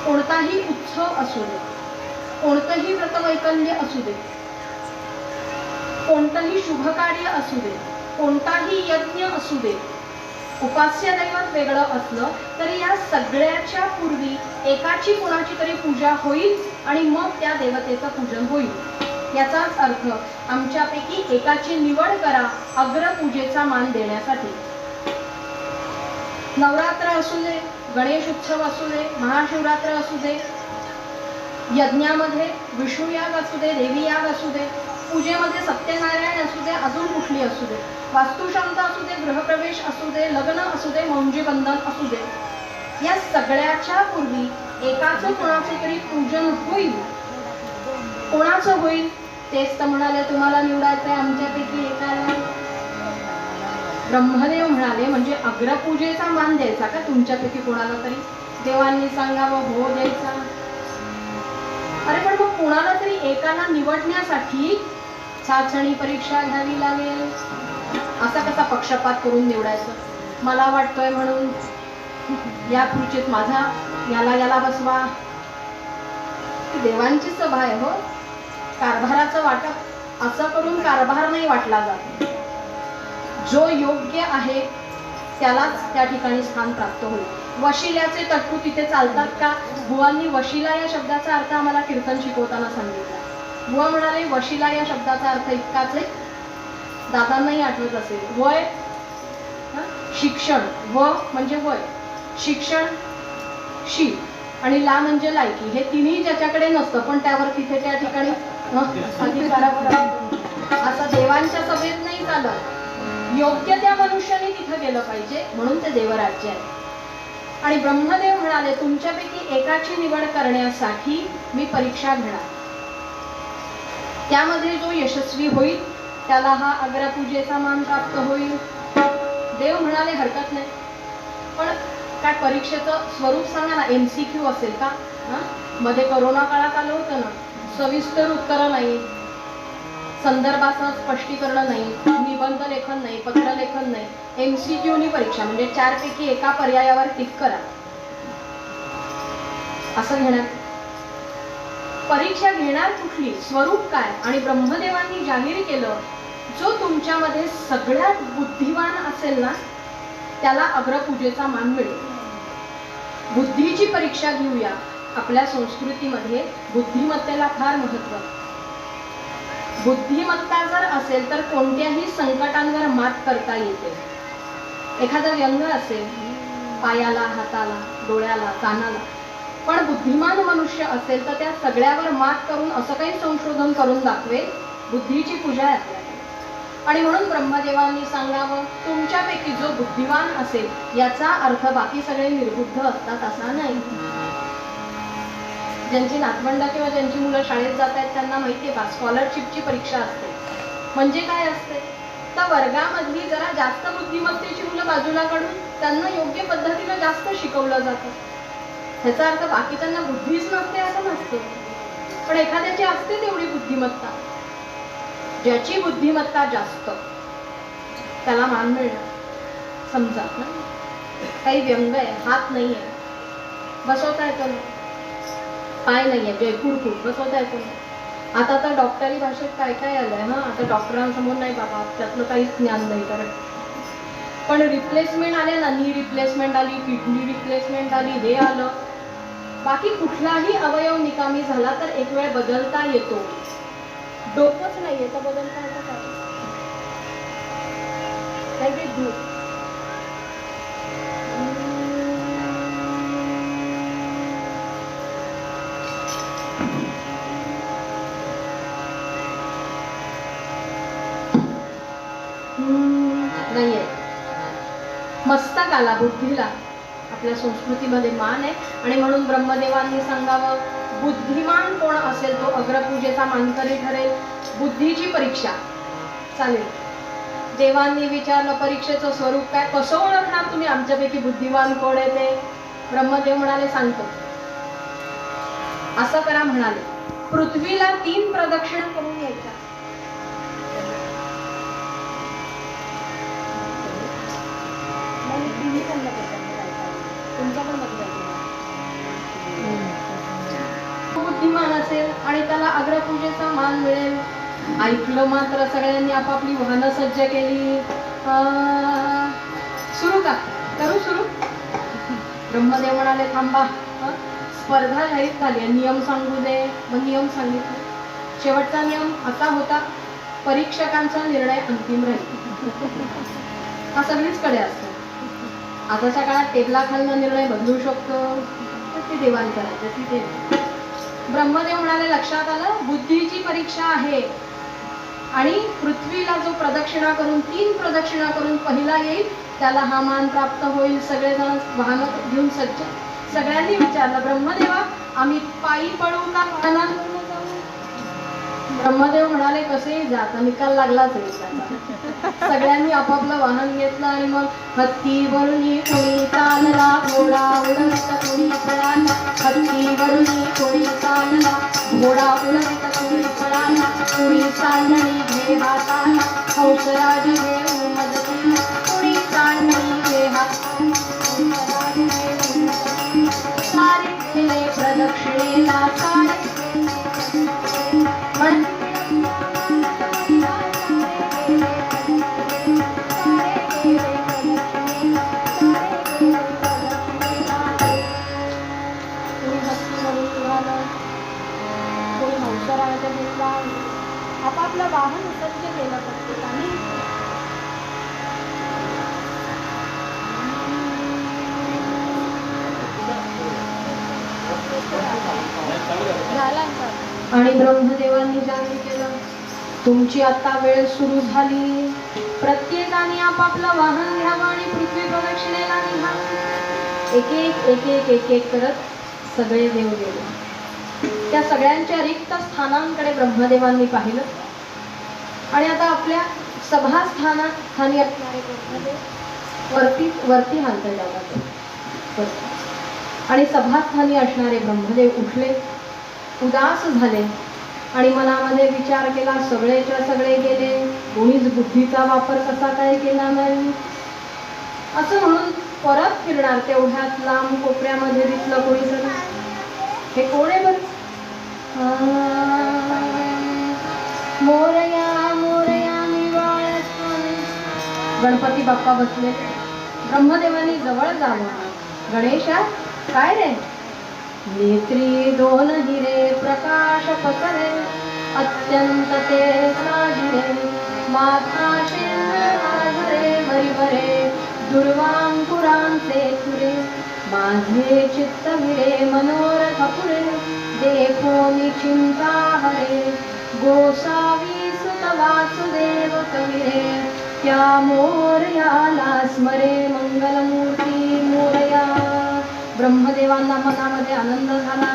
कोणताही उत्सव असू दे, कोणतंही व्रतवैकल्य असू दे, कोणतंही शुभकार्य असू दे, कोणताही यज्ञ असू दे, उपास्य दैवत वेगळं असलं तरी या सगळ्याच्या पूर्वी एकाची कोणाची तरी पूजा होईल आणि मग त्या देवतेचं पूजन होईल. याचाच अर्थ आमच्यापैकी एकाची निवड करा अग्रपूजेचा मान देण्यासाठी. नवरात्र असू दे, गणेश उत्सव असू दे, महाशिवरात्र असू दे, यज्ञामध्ये विष्णू याग असू दे, देवी याग असू दे, पूजेमध्ये सत्यनारायण असू दे, अजून कुठली असू दे, वास्तुशांत असू दे, गृहप्रवेश असू दे, लग्न असू दे, मौंजी बंधन असू दे, या सगळ्याच्या पूर्वी एकाचं कोणाचं तरी पूजन होईल. कोणाचं होईल तेच तर म्हणाले तुम्हाला निवडायचंय आमच्यापैकी एकाला. ब्रह्मदेव म्हणाले म्हणजे अग्रपूजेचा मान द्यायचा का तुमच्यापैकी कोणाला तरी? देवांनी सांगावं हो द्यायचा. अरे पण मग कोणाला तरी एकाला निवडण्यासाठी चाचणी परीक्षा घ्यावी लागेल. असा कसा पक्षपात करून निवडायचं? मला वाटतोय म्हणून या खुर्चीत माझा याला बसवा. ती देवांची सभा आहे हो. कारभाराचं वाटप असं करून कारभार नाही वाटला जात. जो योग्य आहे त्यालाच त्या ठिकाणी स्थान प्राप्त होईल. वशिल्याचे तट्टू तिथे चालतात का? बुवांनी वशिला या शब्दाचा अर्थ आम्हाला कीर्तन शिकवताना सांगितला. बुवा म्हणाले वशिला या शब्दाचा अर्थ इतकाच आहे, दादांनाही आठवत असेल. वय, शिक्षण, व म्हणजे वय, शिक्षण, शी आणि ला म्हणजे लायकी, हे तिन्ही ज्याच्याकडे नसतं पण त्यावर तिथे त्या ठिकाणी अधिकारावर असं देवांच्या सभेत नाही चालत. योग्य त्या मनुष्याने तिथं गेलं पाहिजे, म्हणून ते देवराज्य आहे. आणि ब्रह्मदेव म्हणाले तुमच्यापैकी एकाची निवड करण्यासाठी मी परीक्षा घेणार. त्यामध्ये जो यशस्वी होईल त्याला हा अग्रपूजेचा मान प्राप्त होईल. देव म्हणाले हरकत नाही, पण काय परीक्षेचं स्वरूप सांगा ना. MCQ असेल का? मध्ये कोरोना काळात आलं होतं ना, सविस्तर उत्तरं नाही, संदर्भाचं स्पष्टीकरण नाही, निबंध लेखन नाही, पत्रलेखन नाही, MCQ नी परीक्षा म्हणजे 4 पैकी एका पर्यायावर टिक करा असं घेणार. परीक्षा घेणार कुठली, स्वरूप काय? आणि ब्रह्मदेवांनी जाहीर केलं जो तुमच्यामध्ये सगळ्यात बुद्धिवान असेल ना त्याला अग्रपूजेचा मान मिळेल. बुद्धीची परीक्षा घेऊया. आपल्या संस्कृतीमध्ये बुद्धिमत्तेला फार महत्त्व आहे. बुद्धिमत्ता जर असेल तर कोणत्याही संकटांवर मात करता येते. एखादा व्यंग असेल पायाला, हाताला, डोळ्याला, कानाला, पण बुद्धिमान मनुष्य असेल तर त्या सगळ्यावर मात करून असं काही संशोधन करून दाखवेल. बुद्धीची पूजा आहे आपल्याकडे. आणि म्हणून ब्रह्मदेवांनी सांगावं तुमच्यापैकी जो बुद्धिवान असेल, याचा अर्थ बाकी सगळे निर्बुद्ध असतात असा नाही. ज्यांची नातवंड किंवा ज्यांची मुलं शाळेत जात आहेत त्यांना माहिती आहे का, स्कॉलरशिपची परीक्षा असते. म्हणजे काय असते तर वर्गामधली जरा जास्त बुद्धिमत्तेची मुलं बाजूला काढून त्यांना योग्य पद्धतीनं जास्त शिकवलं जातं. ह्याचा अर्थ बाकीच्यांना बुद्धीच नसते असं नसतं, पण एखाद्याची असते तेवढी बुद्धिमत्ता. ज्याची बुद्धिमत्ता जास्त त्याला मान मिळणार. समजा काही व्यंग आहे, हात नाहीये बसवता येतो ना, पाय नाहीये जयपूर खूप बसवता येतो ना. आता तर डॉक्टरी भाषेत काय काय आलंय ना, आता डॉक्टरांसमोर नाही बाबा त्यातलं काहीच ज्ञान नाही करत, पण रिप्लेसमेंट आल्या ना, नी रिप्लेसमेंट आली, किडनी रिप्लेसमेंट आली, हे आलं. बाकी कुठलाही अवयव निकामी झाला तर एक वेळ बदलता येतो. डोकंच नाहीये तर बदलता येतं काय? नाहीये. मस्तकाला, बुद्धीला आपल्या संस्कृतीमध्ये मान आहे. आणि म्हणून ब्रह्मदेवांनी सांगावं बुद्धिमान कोण असेल तो अग्रपूजेचा मानकरी ठरेल. बुद्धीची परीक्षा चालेल. देवांनी विचारलं परीक्षेचं स्वरूप काय, कसं ओळखणार तुम्ही आमच्यापैकी बुद्धिमान कोण आहे ते? ब्रह्मदेव म्हणाले सांगतो. असं करा म्हणाले, पृथ्वीला 3 प्रदक्षिणा करून यायच्या. बुद्धिमान असेल आणि त्याला अग्रपूजेचा मान मिळेल. ऐकलं मात्र सगळ्यांनी आपापली वाहनं सज्ज केली. सुरू का करू सुरू? ब्रह्मदेव म्हणाले थांबा, स्पर्धा जाहीर झाली, नियम सांगू दे. मग नियम सांगितले. शेवटचा नियम असा होता, परीक्षकांचा निर्णय अंतिम राहील. हा सगळीचकडे असतो. आताच्या काळात टेबलाखालनं निर्णय बदलू शकतो, तर ते देवान करायचं तिथे. ब्रह्मदेव म्हणाले लक्षात आलं, बुद्धीची परीक्षा आहे आणि पृथ्वीला जो प्रदक्षिणा करून 3 प्रदक्षिणा करून पहिला येईल त्याला हा मान प्राप्त होईल. सगळेजण वाहन घेऊन सज्ज. सगळ्यांनी विचारलं ब्रह्मदेवा आम्ही पायी पळू का वाहनात? ब्रह्मदेव म्हणाले कसेही जात, निकाल लागलाच आहे. सगळ्यांनी आपापलं वाहन घेतलं आणि मग हत्तीवरुनी कोणी चालला, घोडा उडवित कोणी पळाला. हत्तीवरुनी कोणी चालला, घोडा उडवित कोणी पळाला. कोणी चालणी घे हाताला, हंसराज घेऊ मदतीला. कोणी चालणी घे हाताला, हंसराज घेऊ मदतीला. केलं प्रत्येकाने. झाला का? आणि ब्रह्मदेवांनी जाहीर केलं, तुमची आता वेळ सुरू झाली. प्रत्येकाने आपापलं वाहन घ्यावं आणि पृथ्वी प्रदक्षिणेला निघा. एक एक एक एक एक एक करत सगळे देव गेले. त्या सगळ्यांच्या रिक्त स्थानांकडे ब्रह्मदेवांनी पाहिलं आणि आता आपल्या सभास्थानी असणारे ब्रह्मदेव वरती हालता जातात आणि सभास्थानी असणारे ब्रह्मदेव उठले, उदास झाले आणि मनामध्ये विचार केला, सगळेच्या सगळे गेले, कोणीच बुद्धीचा वापर कसा काय केला नाही. असं म्हणून परत फिरणार तेवढ्यात लांब कोपऱ्यामध्ये दिसलं कोणीतरी. हे कोण आहे बरं? मोरया मोरया निवाळस्थानी. गणपती बाप्पा बसले. ब्रह्मदेवांनी जवळ जावं. गणेशा, काय रे? नेत्री दोन हिरे प्रकाश पसरे, अत्यंत ते साजिरे, माथा शेंदरे वरिवरे, दुर्वांकुरांचे तुरे, माझे चित्त विरे मनोरथ पुरे, देखो निचिंता हरे, गोसावी सुत वासुदेव कविरे, त्या मोरयाला स्मरे मंगलमूर्ती मोरया. ब्रह्मदेवांना मनामध्ये आनंद झाला.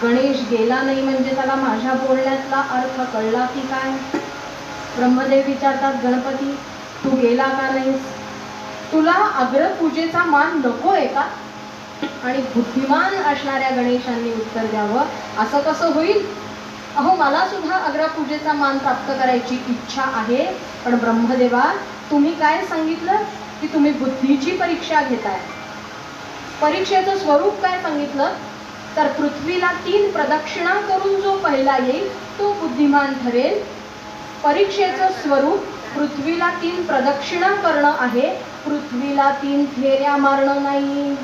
गणेश गेला नाही म्हणजे त्याला माझ्या बोलण्यातला अर्थ कळला की काय? ब्रह्मदेव विचारतात, गणपती तू गेला का नाहीस? तुला अग्रपूजेचा मान नको आहे का? आणि बुद्धिमान असणाऱ्या गणेशांनी उत्तर द्यावं, असं कसं होईल? अहो, मला सुद्धा अग्रपूजेचा मान प्राप्त करायची इच्छा आहे, पण ब्रह्मदेवा तुम्ही काय सांगितलं की तुम्ही बुद्धीची परीक्षा घेताय. परीक्षेचं स्वरूप काय सांगितलं तर पृथ्वीला 3 प्रदक्षिणा करून जो पहिला येईल तो बुद्धिमान ठरेल. परीक्षेचं स्वरूप पृथ्वीला 3 प्रदक्षिणा करणं आहे, पृथ्वीला 3 फेऱ्या मारणं नाही.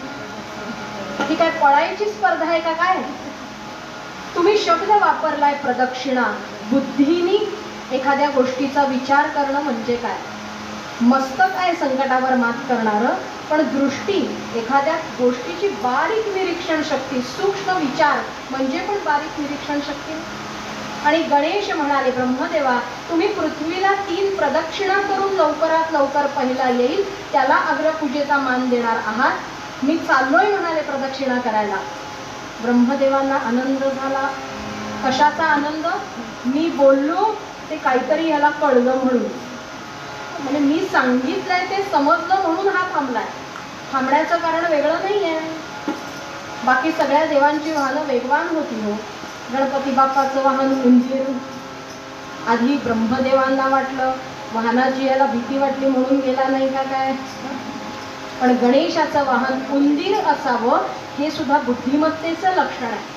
ही काय पळायची स्पर्धा आहे का काय? तुम्ही शब्द वापरलाय प्रदक्षिणा. बुद्धीनी एखाद्या गोष्टीचा विचार करणं म्हणजे काय? मस्तक आहे संकटावर मात करणारं, पण दृष्टी, एखाद्या गोष्टीची बारीक निरीक्षण शक्ती, सूक्ष्म विचार म्हणजे पण बारीक निरीक्षण शक्ती. आणि गणेश म्हणाले, ब्रह्मदेवा तुम्ही पृथ्वीला 3 प्रदक्षिणा करून लवकरात लवकर पहिला येईल त्याला अग्रपूजेचा मान देणार आहात. मी चाललोय म्हणाले प्रदक्षिणा करायला. ब्रह्मदेवांना आनंद झाला. कशाचा आनंद? मी बोललो ते काहीतरी ह्याला कळलं म्हणून, म्हणजे मी सांगितलंय ते समजलं म्हणून हा थांबलाय. थांबण्याचं कारण वेगळं नाही आहे. बाकी सगळ्या देवांची वाहनं वेगवान होती हो. गणपती बाप्पाचं वाहन उंदीर. आधी ब्रह्मदेवांना वाटलं वाहनाची याला भीती वाटली म्हणून गेला नाही का काय, पण गणेशाचं वाहन उंदीर असावं हे सुद्धा बुद्धिमत्तेचं लक्षण आहे.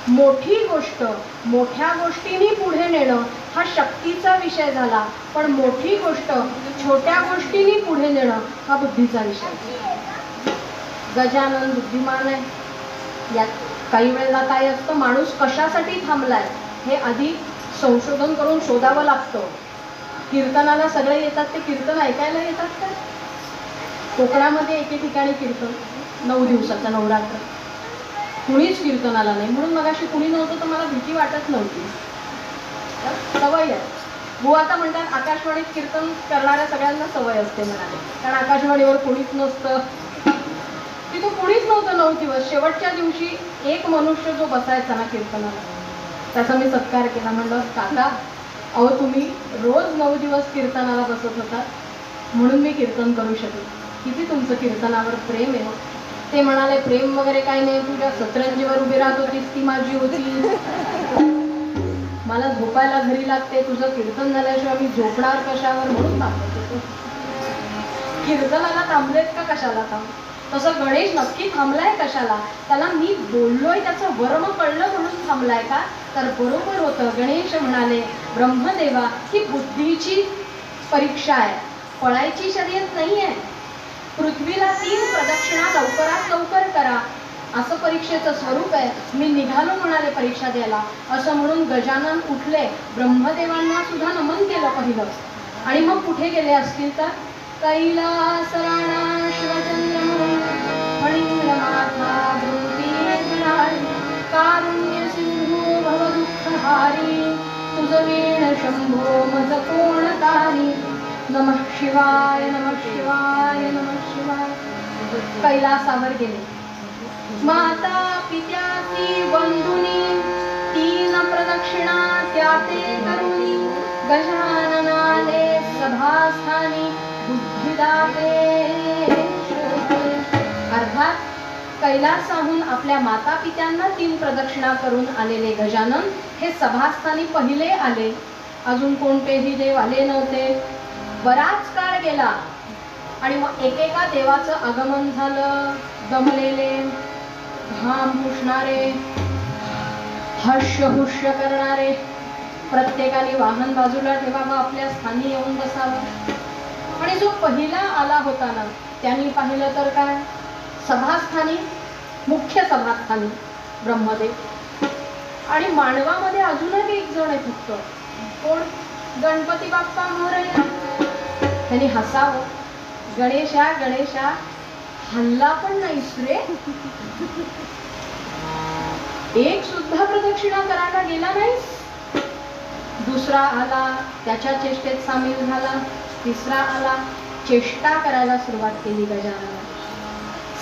मोठी गोष्ट मोठ्या गोष्टींनी पुढे नेणं हा शक्तीचा विषय झाला, पण मोठी गोष्ट छोट्या गोष्टींनी पुढे नेणं हा बुद्धीचा विषय. गजानन बुद्धिमान आहे. यात काही वेळेला काय असतं, माणूस कशासाठी थांबलाय हे आधी संशोधन करून शोधावं लागतं. कीर्तनाला सगळे येतात, ते कीर्तन ऐकायला येतात का? कोकणामध्ये एके ठिकाणी कीर्तन 9 दिवसाचं नवरात्र, कुणीच कीर्तनाला नाही. म्हणून मगाशी कुणी नव्हतं तर मला भीती वाटत नव्हती. सवय आहे. बुवा आता म्हणतात आकाशवाणीत कीर्तन करणाऱ्या सगळ्यांना सवय असते म्हणाले, कारण आकाशवाणीवर कोणीच नसतं. तिथं कोणीच नव्हतं 9 दिवस. शेवटच्या दिवशी एक मनुष्य जो बसायचा ना कीर्तनाला, त्याचा मी सत्कार केला. म्हणलं, काका अहो तुम्ही रोज 9 दिवस कीर्तनाला बसत होता म्हणून मी कीर्तन करू शकले. किती तुमचं कीर्तनावर प्रेम आहे. ते म्हणाले, प्रेम वगैरे काय नाही, तुझ्या सतरंजीवर उभी राहत होतीस ती माझी होती. मला झोपायला घरी लागते, तुझं कीर्तन झाल्याशिवाय मी झोपणार कशावर म्हणून थांबत होतो. कीर्तनाला थांबलेत का कशाला थांब? तसं गणेश नक्की थांबलाय कशाला? त्याला मी बोललोय त्याचं वर्म कळलं म्हणून थांबलाय का? तर बरोबर होतं. गणेश म्हणाले, ब्रह्मदेवा ही बुद्धीची परीक्षा आहे, पळायची शर्यत नाही आहे. पृथ्वीला 3 प्रदक्षिणा लवकरात लवकर करा. असं परीक्षेचं स्वरूप आहे, मी निघालो म्हणाले परीक्षा द्यायला, असं म्हणून गजानन उठले, ब्रह्मदेवांना सुद्धा नमन केलं पहिलं, आणि मग कुठे गेले असतील तर कैलास राणा शिवचंद्र मणिंद्रमाथा कारुण्य सिंधू भव दुःखहारी तुझ वीण शंभो मज कोणतारी नमः शिवाय नमः शिवाय नमः शिवाय. कैलासावर गेले. माता पित्याची बंधुनी तीन प्रदक्षिणा त्या ते करुणी गजाननाने सभास्थानी बुद्धिदाते. अर्थात कैलासाहून आपल्या माता पित्यांना 3 प्रदक्षिणा करून आलेले गजानन हे सभास्थानी पहिले आले. अजून कोणतेही देव आले नव्हते. बराच काळ गेला आणि मग एकेका देवाचं आगमन झालं. दमलेले, घाम पुसणारे, हर्ष हुष्य करणारे, प्रत्येकाने वाहन बाजूला ठेवावं, आपल्या स्थानी येऊन बसावं. आणि जो पहिला आला होता ना, त्यांनी पाहिलं तर काय, सभास्थानी, मुख्य सभास्थानी ब्रह्मदेव, आणि मानवामध्ये अजूनही एक जण आहे फक्त. कोण? गणपती बाप्पा मोरया. त्यांनी हसावं, गणेशा गणेशा हल्ला पण नाहीस रे. एक सुद्धा प्रदक्षिणा करायला गेला नाहीस. दुसरा आला, त्याच्या चेष्टेत सामील झाला. तिसरा आला, चेष्टा करायला सुरुवात केली गजानन.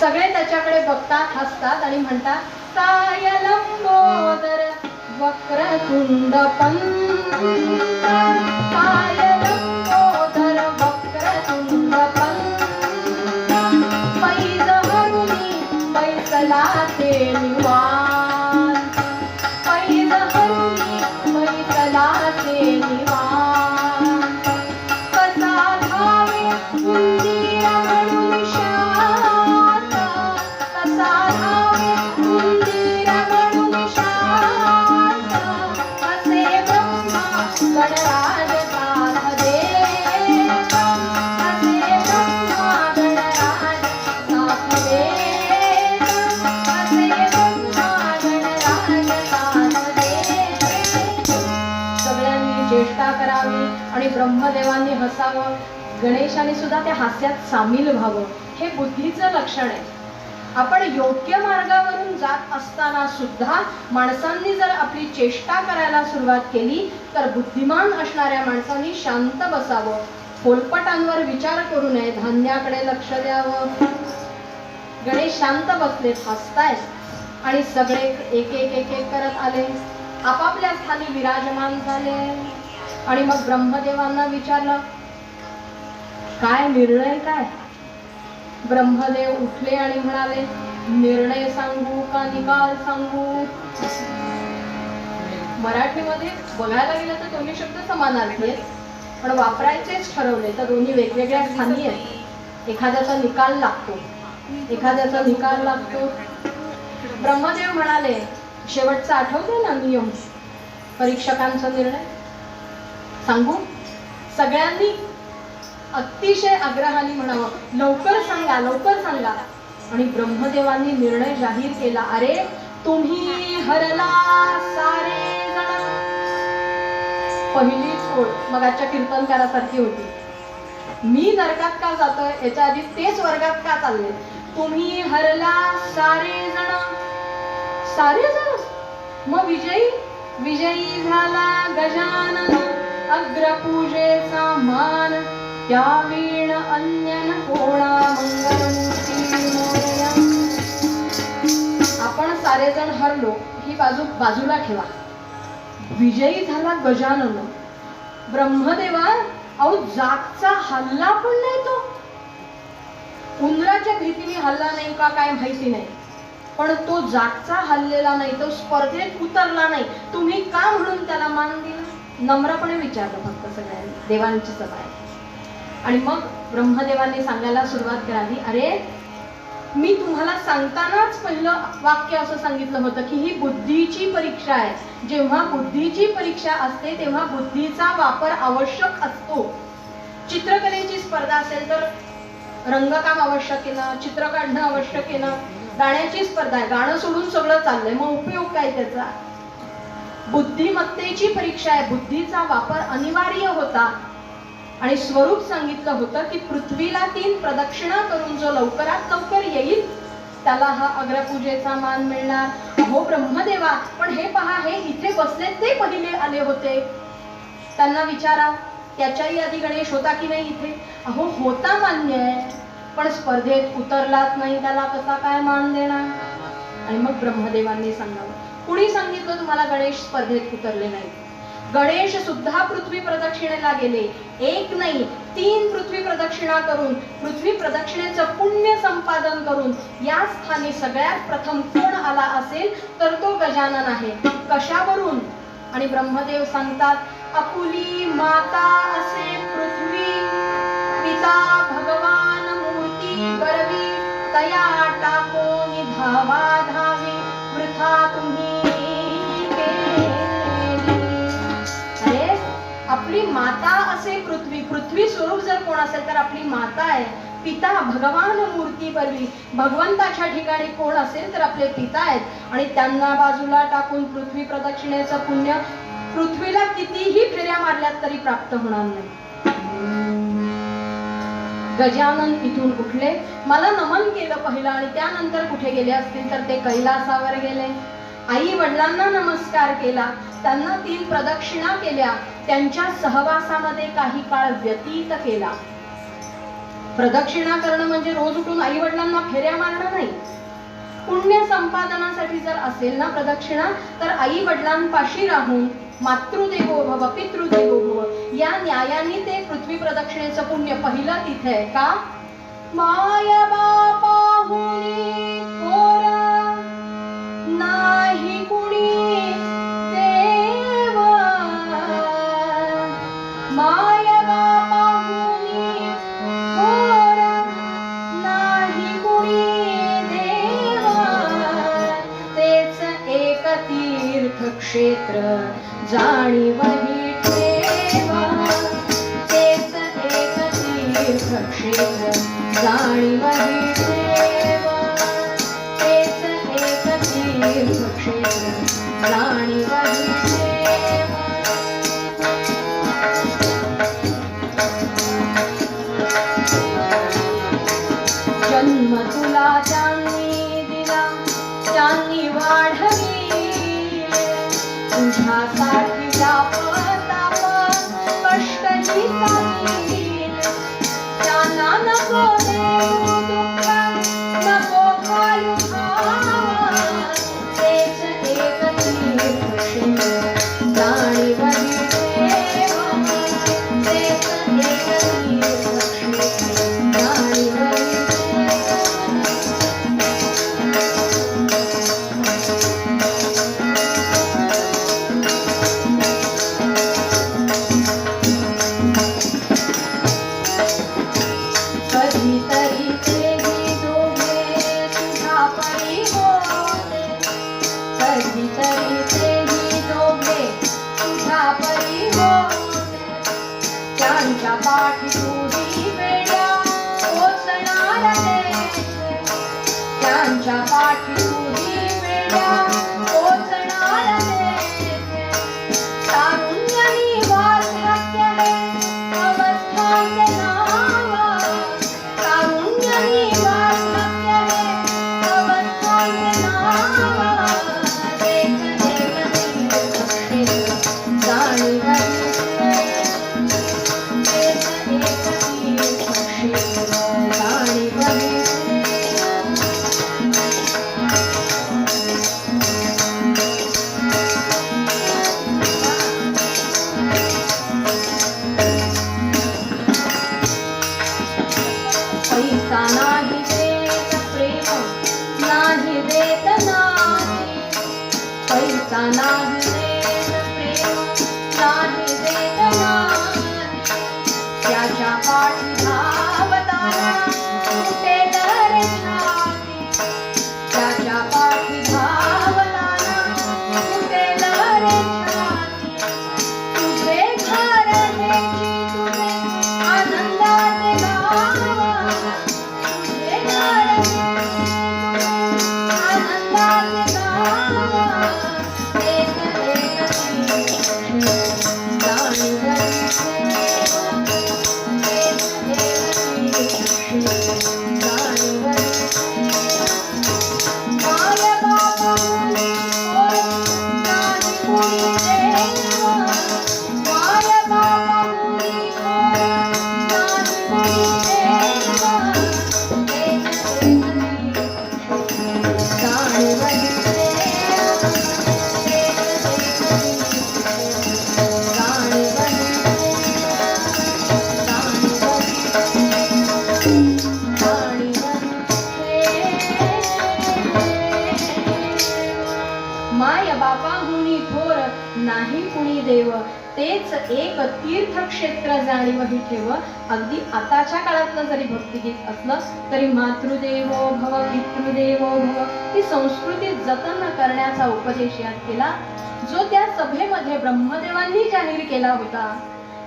सगळे त्याच्याकडे बघतात, हसतात आणि म्हणतात, काय लंबोदर वक्रतुंड पंत, काय लंबोदर वक्रतुंड पंत, पैज हरुनी पैसला ते निवांत, पैज हरुनी पैसला ते निवांत, कसा धावे उंदीर म्हणून शांत, कसा धावे उंदीर म्हणून शांत, असे ब्रह्मा गणराज साथ देत, असे ब्रह्मा गणराज साथ देत, असे ब्रह्मा गणराज साथ देत. सगळ्यांनी चेष्टा करावी आणि ब्रह्मदेवांनी हसावं. गणेशाने सुद्धा त्या हास्यात सामील व्हावं. हे बुद्धीचं लक्षण आहे. आपण योग्य मार्गावरून जात असताना सुद्धा माणसांनी जर आपली चेष्टा करायला सुरुवात केली तर बुद्धिमान असणाऱ्या माणसांनी शांत बसावं, फोलपटांवर विचार करू नये, धान्याकडे लक्ष द्यावं. गणेश शांत बसलेत, हसतायत आणि सगळे एक एक एक एक करत आले, आपापल्या स्थानी विराजमान झाले. आणि मग ब्रह्मदेवांना विचारलं, काय निर्णय काय? ब्रह्मदेव उठले आणि म्हणाले, निर्णय सांगू का निकाल सांगू? मराठीमध्ये बघायला गेलं तर दोन्ही शब्द समानार्थी आहेत, पण वापरायचेच ठरवले तर दोन्ही वेगवेगळ्या स्थानी आहेत. एखाद्याचा निकाल लागतो, एखाद्याचा निकाल लागतो. ब्रह्मदेव म्हणाले, शेवटचा आठवतोय ना नियम, परीक्षकांचा निर्णय सांगू? सगळ्यांनी अतिशय आग्रहाने म्हणावं, लवकर सांगा लवकर सांगा. आणि ब्रह्मदेवांनी निर्णय जाहीर केला, अरे तुम्ही हरला सारे जण. पहिलीच ओळ मगाच्या कीर्तनकारासारखी होती, मी नरकात का जातोय याच्या आधी ते स्वर्गात का चालले. तुम्ही हरला सारे जण, सारे जण. मग विजयी झाला गजानन, अग्रपूजेचा मान, त्या वीण अन्यन कोणा मंगलमूर्ती मोरया. आपण सारे जण हरलो ही बाजूला ठेवा. विजयी झाला गजानन. ब्रह्मदेवा, अहो जागचा हल्ला पण नाही तो. उंदराच्या भीतीने हल्ला नाही का काय माहिती नाही, पण तो जागचा हल्लेला नाही, तो स्पर्धेत उतरला नाही. तुम्ही का म्हणून त्याला मान दिला? नम्रपणे विचारलं फक्त सगळ्यांनी. देवांची सभा आहे. आणि मग ब्रह्मदेवांनी सांगायला सुरुवात करावी, अरे मी तुम्हाला सांगतानाच पहिलं वाक्य असं सांगितलं होतं की ही बुद्धीची परीक्षा आहे. जेव्हा बुद्धीची परीक्षा असते तेव्हा बुद्धीचा वापर आवश्यक असतो. चित्रकलेची स्पर्धा असेल तर रंगकाम आवश्यक आहे ना, चित्र काढणं आवश्यक आहे ना. गाण्याची स्पर्धा आहे, गाणं सोडून सगळं चाललंय, मग उपयोग काय त्याचा? बुद्धिमत्तेची परीक्षा आहे, बुद्धीचा वापर अनिवार्य होता. आणि स्वरूप सांगितलं होतं की पृथ्वीला 3 प्रदक्षिणा करून जो लवकरात लवकर येईल त्याला हा अग्रपूजेचा मान मिळणार. अहो ब्रह्मदेवा, पण हे पहा, हे इथे बसले ते पहिले आले होते, त्यांना विचारा त्याच्याही आधी गणेश होता की नाही इथे? अहो होता, मान्य आहे, पण स्पर्धेत उतरलाच नाही, त्याला कसा काय मान देणार? आणि मग ब्रह्मदेवांनी सांगावं, कुणी सांगितलं तुम्हाला गणेश स्पर्धेत उतरले नाही? गणेश सुद्धा पृथ्वी प्रदक्षिणेला गेले, 1 नाही 3 पृथ्वी प्रदक्षिणा करून, पृथ्वी प्रदक्षिणेचं पुण्य संपादन करून या स्थानी सगळ्यात प्रथम कोण आला असेल तर तो गजानन आहे. कशावरून? आणि ब्रह्मदेव सांगतात, आपुली माता असे पृथ्वी, पिता भगवान मूर्ती बरवी, तया टाकोनी धावा धावी, वृथा तुम्ही केली. अरे आपली माता असे पृथ्वी, पृथ्वी स्वरूप जर कोण असेल तर आपली माता आहे. पिता भगवान मूर्ती बरवी, भगवंताच्या ठिकाणी कोण असेल तर आपले पिता आहेत. आणि त्यांना बाजूला टाकून पृथ्वी प्रदक्षिणेचं पुण्य पृथ्वीला कितीही फेऱ्या मारल्यात तरी प्राप्त होणार नाही. गजानन इथून उठले, मला नमन केलं पहिलं आणि त्यानंतर कुठे गेले असतील तर ते कैलासावर गेले. आई वडिलांना नमस्कार केला, त्यांना 3 प्रदक्षिणा केल्या, त्यांच्या सहवासामध्ये काही काळ व्यतीत केला. प्रदक्षिणा करणं म्हणजे रोज उठून आई वडिलांना फेऱ्या मारणं नाही. पुण्य संपादनासाठी जर असेल ना प्रदक्षिणा, तर आई वडिलांपाशी राहून मातृदेवो भव पितृदेवो भव या न्यायाने ते पृथ्वी प्रदक्षिणेचं पुण्य पहिलं तिथे आहे. का? माया बापाहुनी थोर नाही कुणी देवा, माया बापाहुनी थोर नाही कुणी देवा, तेच एक तीर्थक्षेत्र जाणीवही ठेवा, तेच एक तीर्थक्षेत्र जाणीवही ठेवा, तेच एक तीर्थक्षेत्र जाणीवही ठेवा. जन्म तुला ज्यांनी दिला त्यांनी वाढवी, तुझ्यासाठी व्याप ताप कष्टही काही, त्यांना नको देऊ दुःख, नको घालू भावा, तेच एक तीर्थक्षेत्र जाणीवही ठेवा, तेच एक तीर्थक्षेत्र जाणीवही त्यांच्या पाठी तुझी वेड्या पोचणार देश, त्यांच्या पाठी तुझी वेड्या पोचणार देश. तारुण्यानी वार्धक्य हे अवस्थांचे नाव, तारुण्यानी वार्धक्य हे अवस्थांचे नाव, एक एक तीर्थक्षेत्र जाणीवही पैसा नाही देत प्रेम, नाही देत नाही, पैसा नाही देत प्रेम, नाही देत नाही, त्याच्या पाठी धावताना कुठे तर छाती, त्याच्या पाठी धावताना कुठे तर छाती, तुझे घर देखी तुझे आनंदाचे गावा, तुझे घर देखी तुझे तेच एक तीर्थक्षेत्र जाणीवही ठेव. अगदी आताच्या काळातलं जरी भक्तिगीत असलं तरी मातृदेवो भव पितृदेवो भव ही संस्कृती जतन करण्याचा उपदेश यात केला, जो त्या सभेमध्ये ब्रह्मदेवांनी जाहीर केला होता.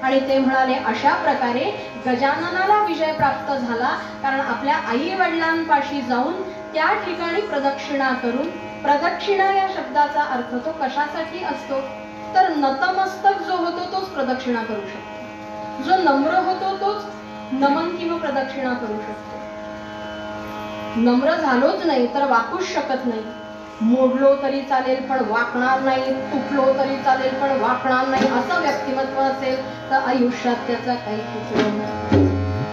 आणि ते म्हणाले, अशा प्रकारे गजाननाला विजय प्राप्त झाला, कारण आपल्या आई वडिलांपाशी जाऊन त्या ठिकाणी प्रदक्षिणा करून, प्रदक्षिणा या शब्दाचा अर्थ तो कशासाठी असतो तर नतमस्तक जो होतो तोच प्रदक्षिणा करू शकतो, जो नम्र होतो तोच नमन किंवा प्रदक्षिणा करू शकतो. नम्र झालोच नाही तर वाकूच शकत नाही. मोडलो तरी चालेल पण वाकणार नाही, तुटलो तरी चालेल पण वाकणार नाही, असं व्यक्तिमत्व असेल तर आयुष्यात त्याचा काही उपयोग नाही.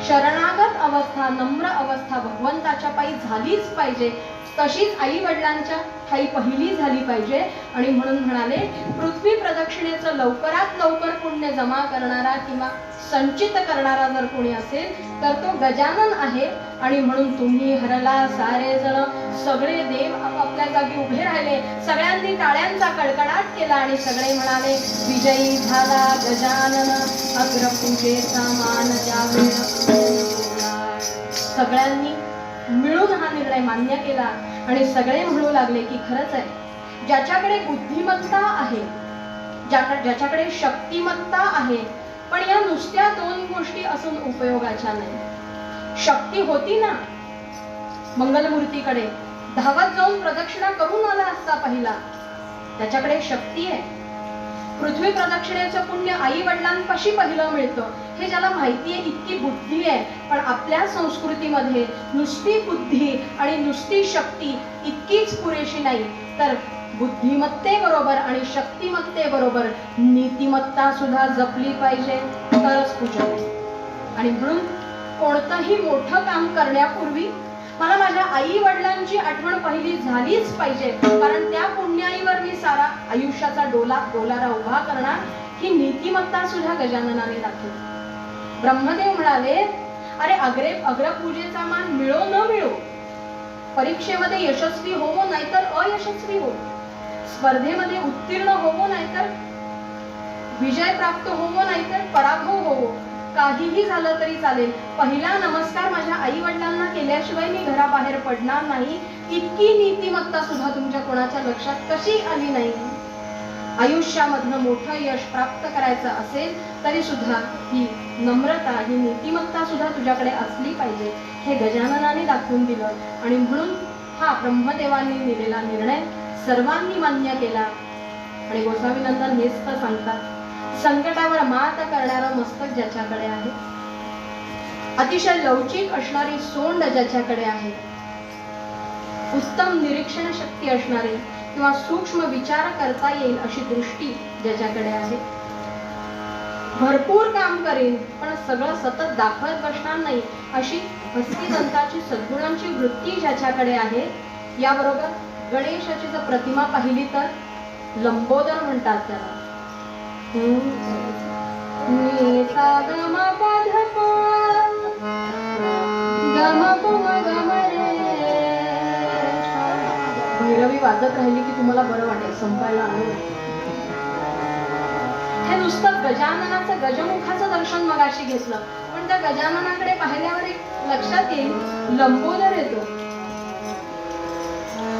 शरणागत अवस्था, नम्र अवस्था भगवंताच्या पायी झालीच पाहिजे. तशीच आई वडिलांच्या ठाई पहिली झाली पाहिजे. आणि म्हणून म्हणाले, पृथ्वी प्रदक्षिणेचं लवकरात लवकर पुण्य जमा करणारा किंवा संचित करणारा जर कोणी असेल तर तो गजानन आहे. आणि म्हणून तुम्ही हरला सारे जण, सगळे देव आपापल्या जागी उभे राहिले, सगळ्यांनी टाळ्यांचा कडकडाट केला आणि सगळे म्हणाले, विजयी झाला गजानन, अग्रपूजेचा मान द्यावे. सगळ्यांनी मिळून हा निर्णय मान्य केला आणि सगळे म्हणू लागले की खरंच आहे, ज्याच्याकडे बुद्धिमत्ता आहे, ज्याच्याकडे शक्तिमत्ता आहे, पण या नुसत्या दोन गोष्टी असून उपयोगाच्या नाही. शक्ती होती ना, मंगलमूर्तीकडे धावत जाऊन प्रदक्षिणा करून आला असता पहिला, त्याच्याकडे शक्ती आहे. पृथ्वी प्रदक्षिणेचं पुण्य आई वडिलांपाशी पहिलं मिळतं हे ज्याला माहिती आहे, इतकी बुद्धी आहे. पण आपल्या संस्कृतीमध्ये नुसती बुद्धी आणि नुसती शक्ती इतकीच पुरेशी नाही, तर बुद्धिमत्तेबरोबर आणि शक्तिमत्तेबरोबर नीतिमत्ता सुद्धा जपली पाहिजे, तरच पूजा. आणि म्हणून कोणतंही मोठं काम करण्यापूर्वी मला माझ्या आई वडिलांची आठवण पहिली झालीच पाहिजे, कारण त्या पुण्याईवर मी सारा आयुष्याचा डोलारा उभा करणार. ही नीतिमत्ता सुद्धा गजाननाने दाखवली. ब्रह्मदेव म्हणाले, अरे अग्रपूजेचा मान मिळो न मिळो, परीक्षेमध्ये यशस्वी होवो नाहीतर अयशस्वी हो, स्पर्धेमध्ये उत्तीर्ण होवो नाहीतर विजय प्राप्त होवो नाहीतर पराभव होवो, काहीही झालं तरी चालेल, पहिला नमस्कार माझ्या आई वडिलांना केल्याशिवाय मी घराबाहेर पडणार नाही. इतकी नीतिमत्ता सुद्धा तुमच्या कोणाच्या लक्षात कशी आली नाही? आयुष्यामधनं मोठं यश प्राप्त करायचं असेल तरी सुद्धा ही नम्रता, ही नीतिमत्ता सुद्धा तुझ्याकडे असली पाहिजे, हे गजाननाने दाखवून दिलं. आणि म्हणून हा ब्रह्मदेवांनी दिलेला निर्णय सर्वांनी मान्य केला. आणि गोसावीनंदन हेच तर सांगतात, संकटावर मात करणारं मस्तक ज्याच्याकडे आहे, अतिशय लवचिक असणारी सोंड ज्याच्याकडे आहे, उत्तम निरीक्षण शक्ती असणारी किंवा सूक्ष्म विचार करता येईल अशी दृष्टी ज्याच्याकडे आहे, भरपूर काम करेल पण सगळं सतत दाखवत बसणार नाही अशी हस्तिदंताची सद्गुणांची वृत्ती ज्याच्याकडे आहे, याबरोबर गणेशाची जर प्रतिमा पाहिली तर लंबोदर म्हणतात त्याला. भैरवी वाजत राहिली की तुम्हाला बरं वाटेल, संपायला आलं. हे नुसतं गजाननाचं गजमुखाचं दर्शन मगाशी घेतलं, पण त्या गजाननाकडे पाहिल्यावर एक लक्षात येईल, लंबोदर येतो.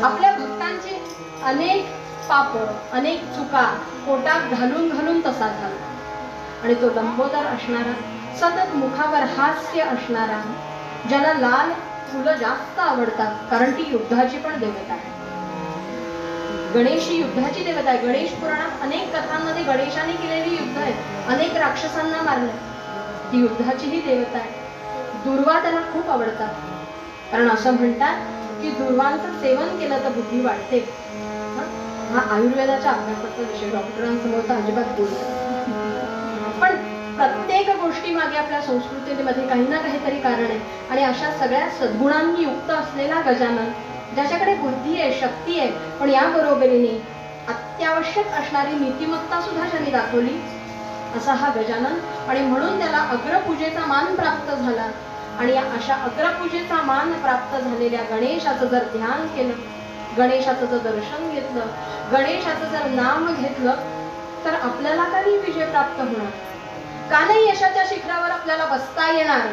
आपल्या भक्तांची अनेक पाप, अनेक चुका पोटात घालून घालून तसा झाला. आणि तो लंबोदर असणारा, सतत मुखावर हास्य असणारा, ज्याला लाल फुलं जास्त आवडतात, कारण ती युद्धाची पण देवता आहे. गणेश ही युद्धाची देवता आहे. गणेश पुराणात अनेक कथांमध्ये गणेशाने केलेली युद्ध आहेत, अनेक राक्षसांना मारले, ती युद्धाची ही देवता आहे. दुर्वा त्याला खूप आवडतात, कारण असं म्हणतात की दुर्वांचं सेवन केलं तर बुद्धी वाढते. हा आयुर्वेदाच्या अभ्यासाचा विषय, डॉक्टरांसमोर तर अजिबात बोलतो. पण प्रत्येक गोष्टी मागे आपल्या संस्कृतीमध्ये काही ना काहीतरी कारण आहे. आणि अशा सगळ्या सद्गुणांनी युक्त असलेला गजानन, ज्याच्याकडे बुद्धी आहे, शक्ती आहे, पण या बरोबरीने अत्यावश्यक असणारी नीतिमत्ता सुद्धा ज्यांनी दाखवली, असा हा गजानन. आणि म्हणून त्याला अग्रपूजेचा मान प्राप्त झाला. आणि अशा अग्रपूजेचा मान प्राप्त झालेल्या गणेशाचं जर ध्यान केलं, गणेशाचं जर दर्शन घेतलं, गणेशाचं जर नाम घेतलं, तर आपल्याला का नाही विजय प्राप्त होणार, का नाही यशाच्या शिखरावर आपल्याला बसता येणार.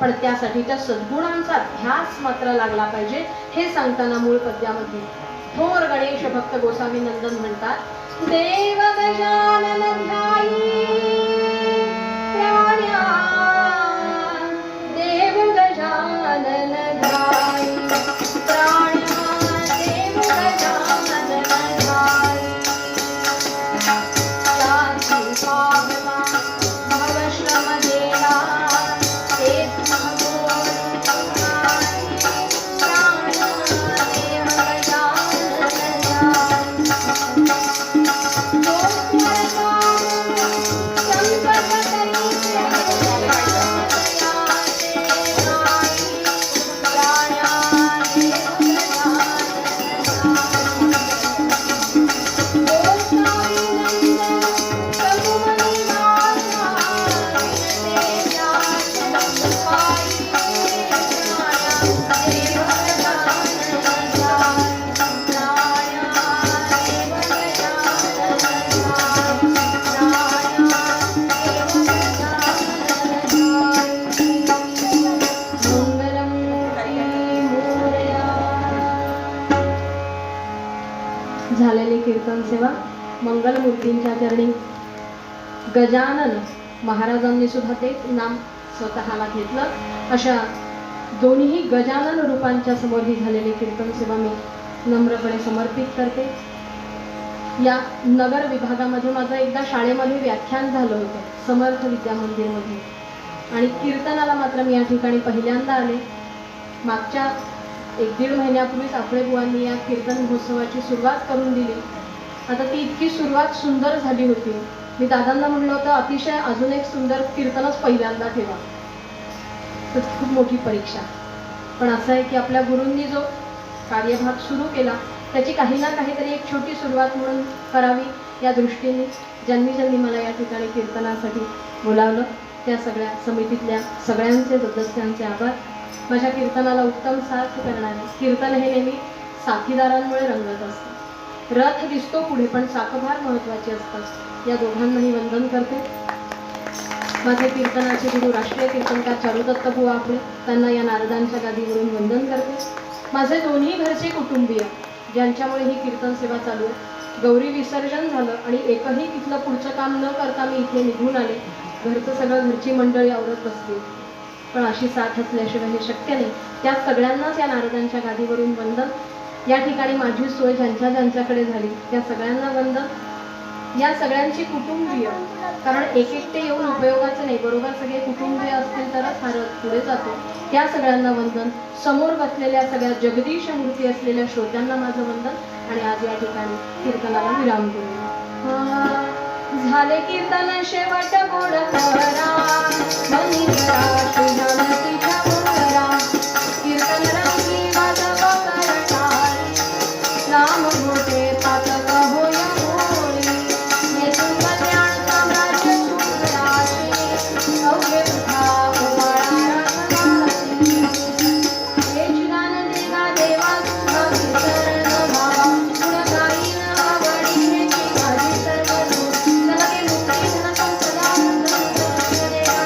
पण त्यासाठी त्या सद्गुणांचा ध्यास मात्र लागला पाहिजे. हे सांगताना मूळ पद्यामध्ये थोर गणेश भक्त गोसावी नंदन म्हणतात, देव गजानन ध्यायी प्राण्या, देव गजानन ध्यायी प्राण्या, देव गजानन ध्यायी. शांती पावला भवश्रम गेला, तेच भगवान प्राण्या, देव गजानन झालेली कीर्तन सेवा मंगलमूर्तींच्या चरणी. गजानन महाराजांनी सुद्धा तेच नाम स्वतःला घेतलं. अशा दोन्ही गजानन रूपांच्या समोर ही झालेली कीर्तन सेवा मी नम्रपणे समर्पित करते. या नगर विभागामध्ये माझं एकदा शाळेमध्ये व्याख्यान झालं होतं समर्थ विद्या मंदिरमध्ये, आणि कीर्तनाला मात्र मी या ठिकाणी पहिल्यांदा आले. मागच्या 1-1.5 महिन्यापूर्वीच आपले बुवांनी या कीर्तन महोत्सवाची सुरुवात करून दिली. आता ती इतकी सुरुवात सुंदर झाली होती. मी दादांना म्हणलं होतं अतिशय अजून एक सुंदर कीर्तनच पहिल्यांदा ठेवा. तर खूप मोठी परीक्षा. पण असं आहे की आपल्या गुरूंनी जो कार्यभाग सुरू केला त्याची काही ना काहीतरी एक छोटी सुरुवात म्हणून करावी या दृष्टीने ज्यांनी मला या ठिकाणी कीर्तनासाठी बोलावलं त्या सगळ्या समितीतल्या सगळ्यांचे सदस्यांचे आभार. माझ्या कीर्तनाला उत्तम साथ करणारे. कीर्तन हे नेहमी साथीदारांमुळे रंगत असतं. रथ दिसतो पुढे पण चाकभार महत्त्वाचे असतात. या दोघांनाही वंदन करते. माझे कीर्तनाचे गुरु राष्ट्रीय कीर्तनकार चारुदत्त बुवा आपले, त्यांना या नारदांच्या गादीवरून वंदन करते. माझे दोन्ही घरचे कुटुंबीय ज्यांच्यामुळे ही कीर्तन सेवा चालू आहे. गौरी विसर्जन झालं आणि एकही तिथलं पुढचं काम न करता मी इथे निघून आले. घरचं सगळं घरची मंडळी आवरत बसली, पण अशी साथ असल्याशिवाय हे शक्य नाही. त्या सगळ्यांनाच या नारदांच्या गादीवरून वंदन. या ठिकाणी माझी सोय ज्यांच्याकडे झाली त्या सगळ्यांना वंदन. या सगळ्यांची कुटुंबीय, कारण एकटे येऊन उपयोगाचं नाही, बरोबर सगळे कुटुंबीय असतील तरच हा रथ पुढे जातो. त्या सगळ्यांना वंदन. समोर बसलेल्या सगळ्या जगदीश मूर्ती असलेल्या श्रोत्यांना माझं वंदन. आणि आज या ठिकाणी कीर्तनाला विराम करूया. झाले कीर्तन शेवट गोड करा, मनी करा श्रीरामतीच्या मोहरा. कीर्तन रंगी वाजव करताळी, नाम घोटे पातक होय होळी. येथून कल्याण साम्राज्य सुखराशी, अवघे उठा ओवाळा रंगवासी. हे चिदानंद देवा देवा तुझा विसरण भावा, गुण गाईन आवडी हेची माझी सर्व दूर. सलगे मुक्ती धन संपदा नंदन देवा,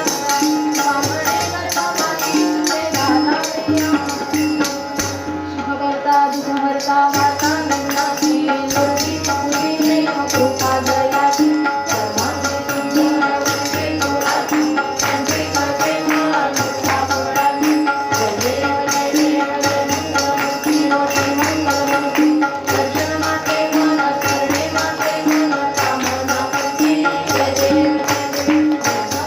वामणे गर्भवासी तुझे दादा प्रिया. सुखकर्ता दुःखहर्ता वार्ता नंदाची, मूर्ती पुरी प्रेम कृपा दयाची. सर्वांचे तुझे आवडते गुणाची, त्यांचे करते मान सापडावी. जय देव जय मंगलमूर्ती, मोठी मंगलमूर्ती. दर्शन माते मन करणे माते मन कामना करते. जय देव जय देव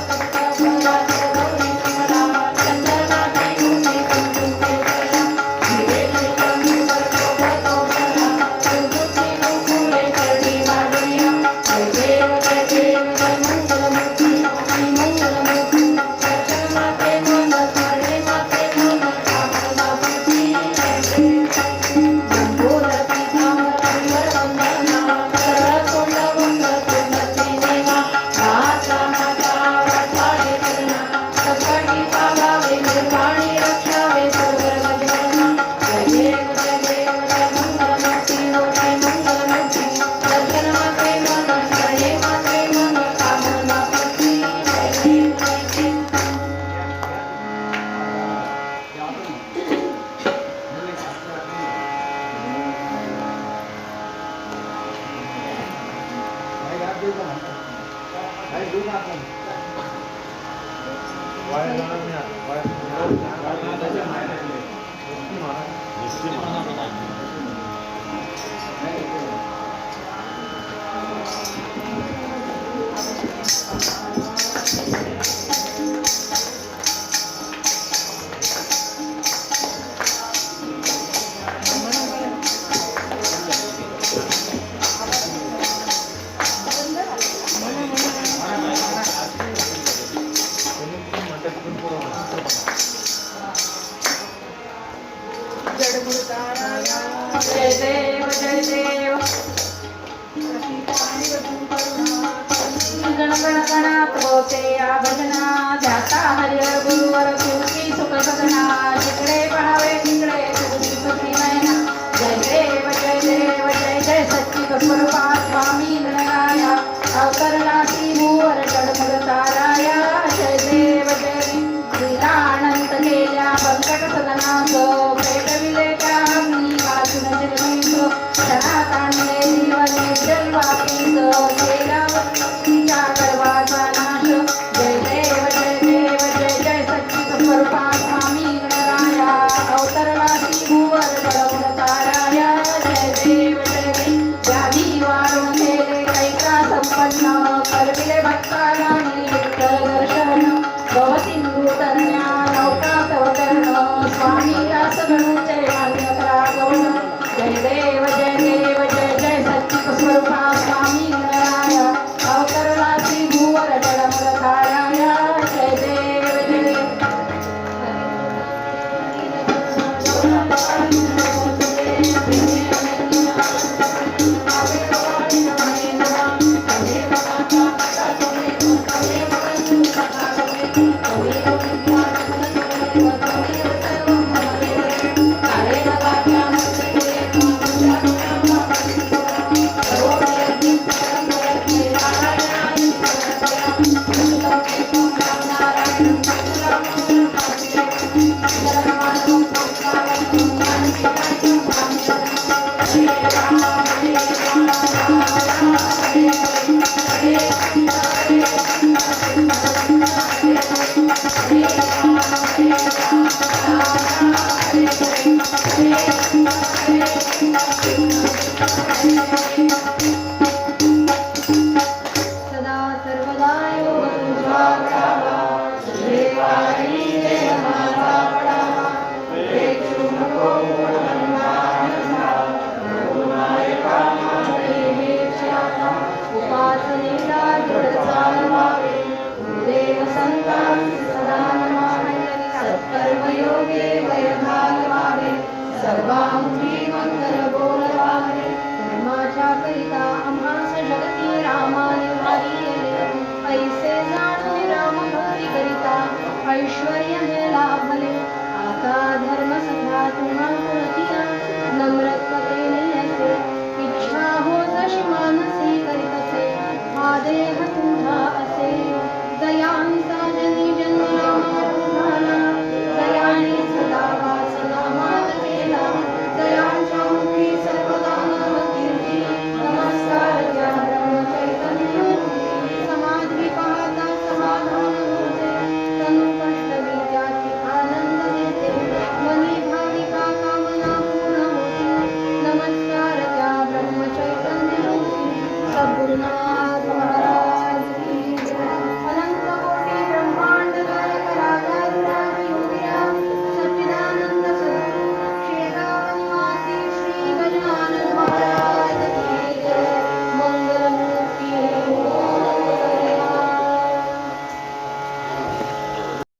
भक्त फलाचे गौरी कमला, चंद्रनाथे मोठे कुंकुमते करा. हिरे कमी करतो भतो भला, कुंकुमची फुले करडी वाढविया. जय देव जय मंगलमूर्ती, मोठी मंगलमूर्ती. दर्शन जय देव जय देव गण गण गणात होते या भजना ध्याता हरिहर गुरुवर तुझी सुख सदना जिकडे पहावे तिकडे तुझी सुखी नयना जय देव जय देव जय जय सच्चिद स्वरूपा स्वामी गणराया अवतरणासी भूवर जडमग ताराया जय देव जय लीलानंत केल्या बंकट सदनास पेटविले त्या मी वाचून जन्मीस क्षणात आणले जीवने जन्मातीस केला तिच्या गर्वाचा नाश जय देव जय देव जय जय सच्चिद स्वरूपा स्वामी गणराया अवतरणासी भूवर जडमग ताराया जय देव जय व्याधी वारून केले कैका संपन्न करविले भक्ताला विठ्ठल दर्शन भवसिंधू तरण्या नौका तवतरण स्वामी रास गणूचे मान्य करा गौण जय देव जय देव जय जय सच्चिद स्वरूपा स्वामी गणराया अवतरणासी भूवर जडमग ताराया जय देव जय सदा सर्वदा योग तुझा करावा देवारी देह माझा पडावा प्रेक्षू नको मनमानसा रघुनायका देहेची आता उपासनेला दृढ चालवावे देव संतांची सदा नमावे सत्कर्मयोगे वय घालवावे सर्वांगी मंगल बोलवावे धर्माच्या करिता आम्हास जगती रामाने वारिले ऐसे जाणून राम भक्ती करिता ऐश्वर्य हे लाभले आता धर्म सभा तुम्हा